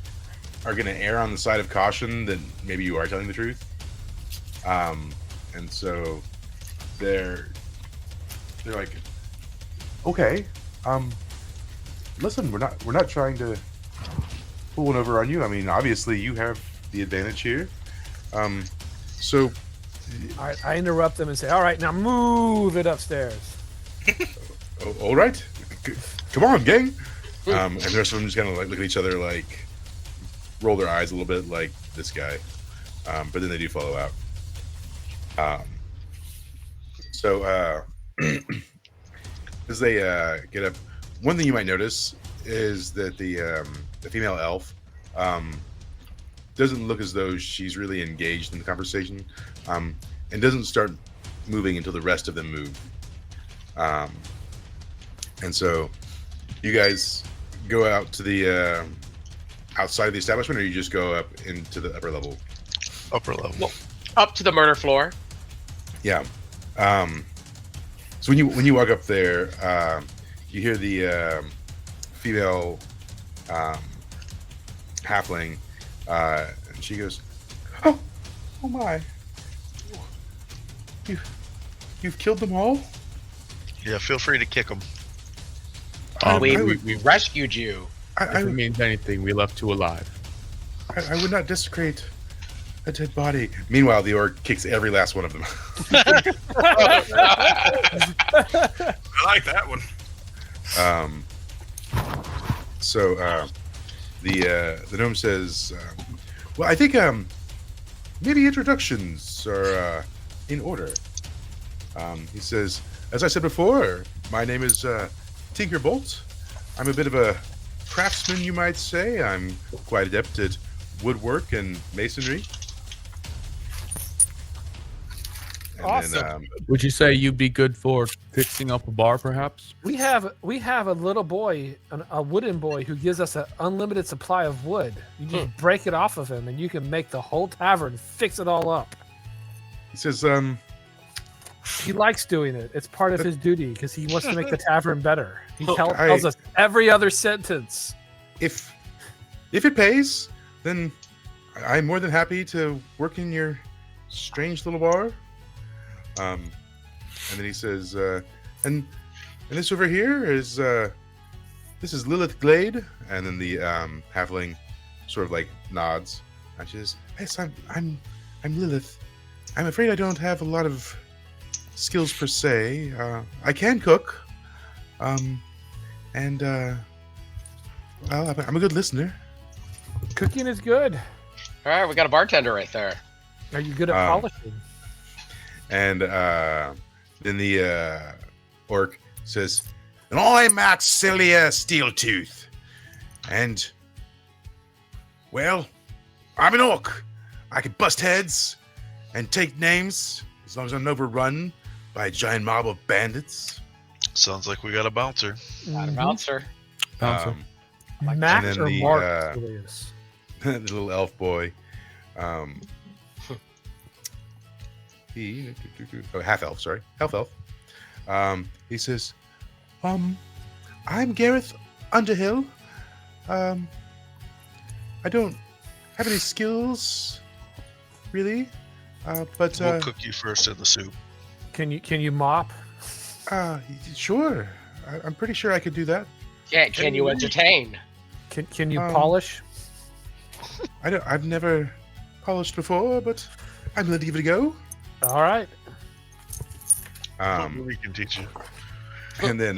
are going to err on the side of caution that maybe you are telling the truth. And so they're like, okay, listen, we're not trying to pull one over on you. I mean, obviously you have the advantage here. So All right, I interrupt them and say, all right, now move it upstairs. all right, come on, gang. And the rest of them just kind of like look at each other, like roll their eyes a little bit, like this guy. But then they do follow out. So as they get up, one thing you might notice is that the female elf doesn't look as though she's really engaged in the conversation, and doesn't start moving until the rest of them move. And so you guys go out to the outside of the establishment, or you just go up into the upper level? Upper level. Up to the murder floor. Yeah. So when you walk up there, you hear the female halfling, and she goes, "Oh my! You've killed them all?" Yeah, feel free to kick them. We would- rescued you. I If it means anything, we left two alive. would not desecrate a dead body. Meanwhile, the orc kicks every last one of them. I like that one. So the gnome says, "Well, I think maybe introductions are in order." He says, "As I said before, my name is Tinkerbolt. I'm a bit of a craftsman, you might say. I'm quite adept at woodwork and masonry." And Awesome. Would you say you'd be good for fixing up a bar, perhaps? We have a little boy, a wooden boy, who gives us an unlimited supply of wood. You just break it off of him, and you can make the whole tavern, fix it all up. he says, He likes doing it. It's part of his duty because he wants to make the tavern better. He tells I- us every other sentence. if it pays, then I'm more than happy to work in your strange little bar. And then he says, and this over here is this is Lilith Glade. And then the halfling sort of like nods. And she says, "Yes, I'm Lilith. I'm afraid I don't have a lot of skills per se. I can cook, and well, I'm a good listener." Cooking is good. All right, we got a bartender right there. Are you good at polishing? And then the orc says, "And I'm Maxilia Steeltooth. And, well, I'm an orc. I can bust heads and take names as long as I'm not overrun by a giant mob of bandits." Sounds like we got a bouncer. Not a bouncer. Bouncer. Max and then or the, Mark uh, Julius? The little elf boy, half elf, sorry, half elf. He says, "I'm Gareth Underhill. I don't have any skills, really, but We'll cook you first in the soup. Can you mop? sure. I'm pretty sure I could do that. Yeah, can you entertain? Can you Um, polish? I've never polished before, but I'm willing to give it a go." All right. We can teach you. And then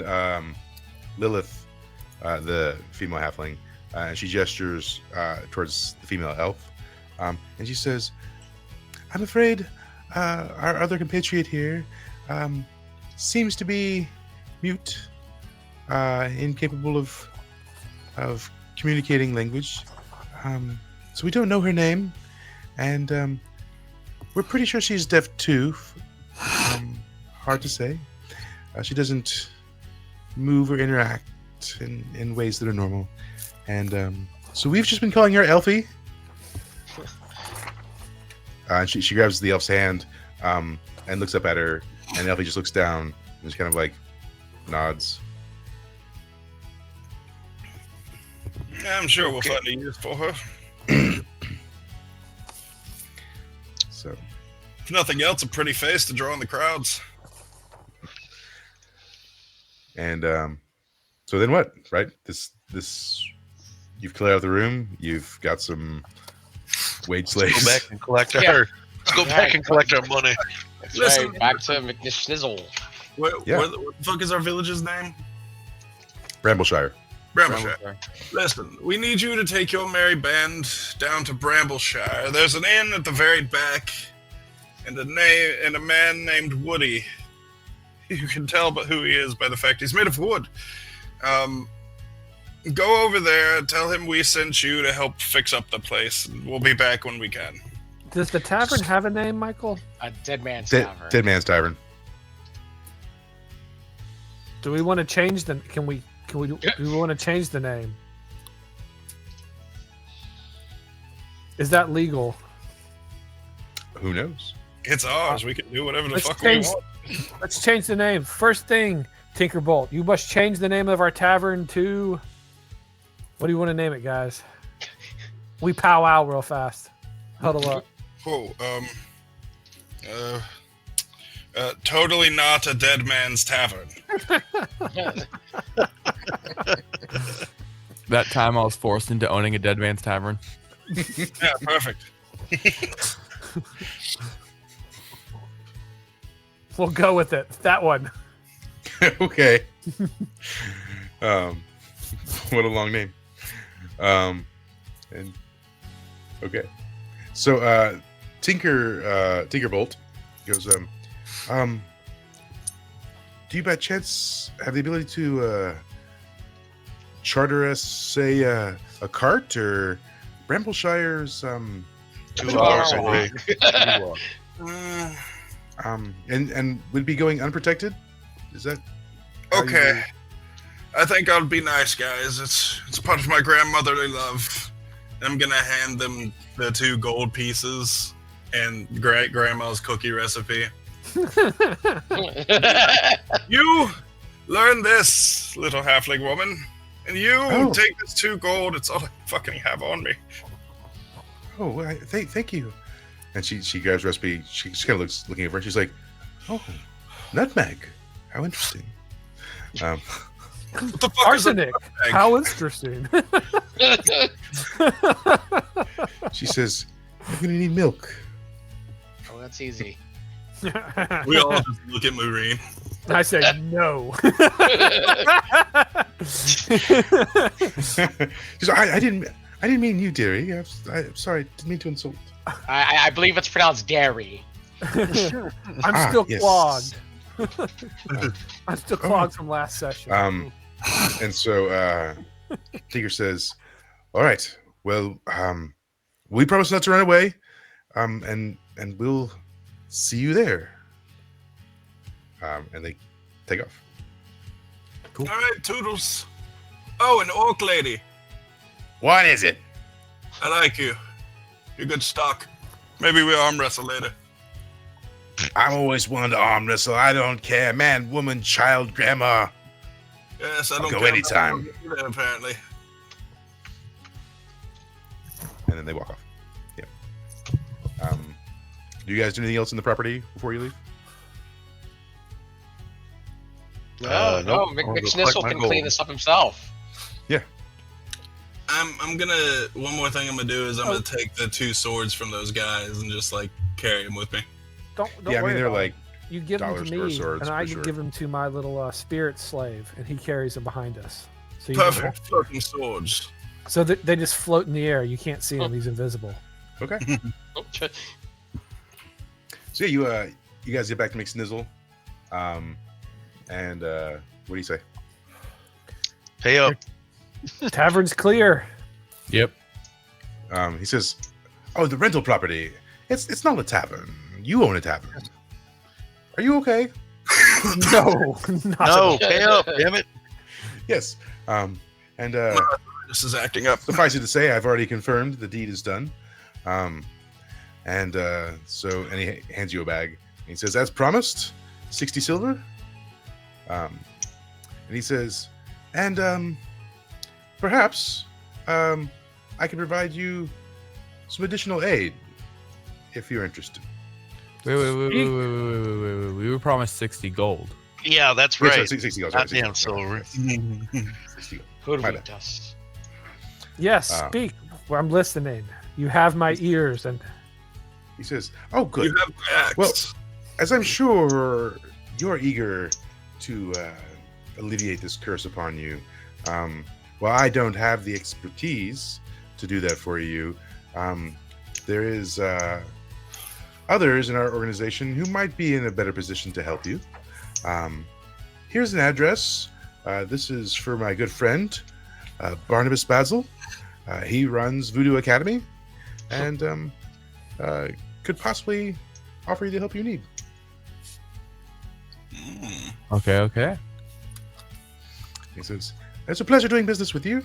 Lilith, the female halfling, she gestures towards the female elf, and she says, "I'm afraid our other compatriot here seems to be mute, incapable of communicating language. So we don't know her name, and we're pretty sure she's deaf too. Hard to say. She doesn't move or interact in ways that are normal. And so we've just been calling her Elfie." And she grabs the elf's hand, and looks up at her, and Elfie just looks down and just kind of like nods. Yeah, I'm sure we'll find a use for her. So, If nothing else, a pretty face to draw in the crowds. and so then what? Right? This you've cleared out the room. You've got some wage Let's slaves. go back and collect Yeah. our. Let's go back and collect our money. That's Listen. right, back to McNizzle. What the fuck is our village's name? Brambleshire. Brambleshire. Listen, we need you to take your merry band down to Brambleshire. There's an inn at the very back, and a man named Woody. You can tell but who he is by the fact he's made of wood. Go over there, tell him we sent you to help fix up the place. We'll be back when we can. Does the tavern have a name, Michael? A Deadman's Tavern. Deadman's Tavern. Do we want to change the? Do we want to change the name? Is that legal? Who knows? It's ours. We can do whatever the Let's fuck change- we want. Let's change the name. First thing, Tinkerbolt, you must change the name of our tavern to. What do you want to name it, guys? We powwow real fast. Huddle up. Oh, totally not a dead man's tavern. That time I was forced into owning a Dead Man's Tavern. Yeah, perfect. We'll go with it. That one. Okay. What a long name. And okay. So Tinkerbolt goes, do you by chance have the ability to charter us, say, a cart, or Brambleshire's $2 away. and would be going unprotected? Is that how you Okay. do- I think I'll be nice, guys. It's part of my grandmotherly love. I'm gonna hand them the 2 gold pieces and great grandma's cookie recipe. You learn this, little halfling woman, and you Oh. take this 2 gold. It's all I fucking have on me. Oh, well, thank you. And she grabs recipe. She kind of looking over. And she's like, "Oh, nutmeg. How interesting." What the fuck Arsenic. is a nutmeg? How interesting. She says, "You're gonna need milk." Oh, that's easy. We all just look at Maureen. I said no. She's like, I didn't mean you, dearie. I'm sorry. Didn't mean to insult. I believe it's pronounced dairy. I'm Ah, still yes. clogged. I'm still clogged from last session. And so Tigger says, "All right. Well, we promise not to run away. And we'll see you there." And they take off. All right, Toodles. Oh, an orc lady. What is it? I like you. You're good stock. Maybe we arm wrestle later. I've always wanted to arm wrestle. I don't care. Man, woman, child, grandma. Yes, I I'll don't go care anytime. about either, apparently. And then they walk off. Yeah. Do you guys do anything else in the property before you leave? No, nope. no, I'll go McNizzle collect my can gold. clean this up himself. I'm gonna. One more thing I'm gonna do is I'm gonna take the 2 swords from those guys and just like carry them with me. don't Yeah, I worry mean, they're about like, it. You give them dollar to store me, swords, and I for can sure. give them to my little spirit slave, and he carries them behind us. So you can- Perfect floating swords. so they just float in the air. You can't see him; he's invisible. okay. So yeah, you guys get back to McSnizzle. And what do you say? Pay up. Tavern's clear. Yep. He says, "Oh, the rental property. It's not a tavern. You own a tavern. Are you okay?" No, not No, pay up. Damn it. Yes. And This is acting up. suffice it to say, I've already confirmed the deed is done. And he hands you a bag. He says, as promised, 60 silver. And he says, and perhaps I can provide you some additional aid if you're interested. Wait. We were promised 60 gold. Yeah, that's Yes, right. 60 gold. Not Sorry, damn 60 gold. silver. 60 gold. My Hoodwink bad. us. Yes, Um, speak. Well, I'm listening. You have my ears, and He says, oh, good. You have backs. Well, as I'm sure you're eager to alleviate this curse upon you, well, I don't have the expertise to do that for you. There is others in our organization who might be in a better position to help you. Here's an address. This is for my good friend, Barnabas Basil. He runs Voodoo Academy and could possibly offer you the help you need. Okay. He says, it's a pleasure doing business with you.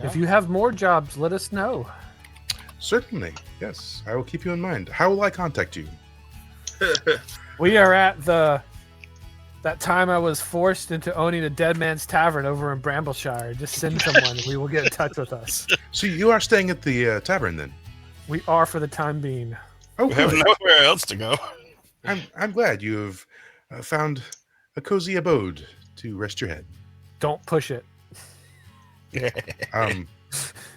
if you have more jobs, let us know. Certainly, yes. I will keep you in mind. How will I contact you? We are at that time I was forced into owning a Deadman's Tavern over in Brambleshire. Just send someone, and we will get in touch with us. So you are staying at the tavern then? We are for the time being. Oh, We have good. nowhere else to go. I'm glad you have found a cozy abode to rest your head. Don't push it. But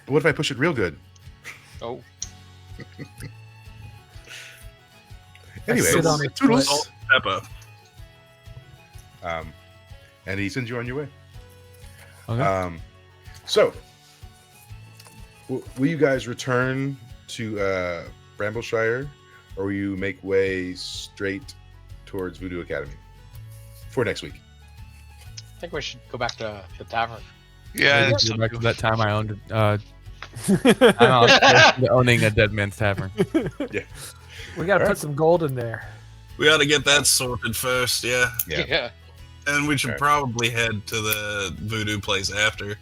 what if I push it real good? Oh, Anyway, sit on it. toodles. Salt and pepper. And he sends you on your way. Okay. So, will you guys return to Brambleshire, or will you make way straight towards Voodoo Academy for next week? I think we should go back to the tavern. Yeah, Maybe go back to that time I owned. I was owning a Deadman's Tavern. We got to put some gold in there. We ought to get that sorted first, yeah. Yeah. And we should Alright. probably head to the voodoo place after.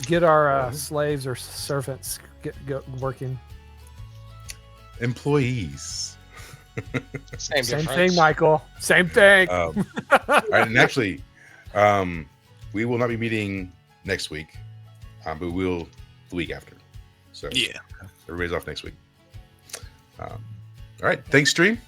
Get our slaves or servants get working. Employees. Same Same difference. thing, Michael. Same thing. All right, and actually, we will not be meeting next week, but we'll the week after. So Yeah. everybody's off next week. All right, thanks, stream.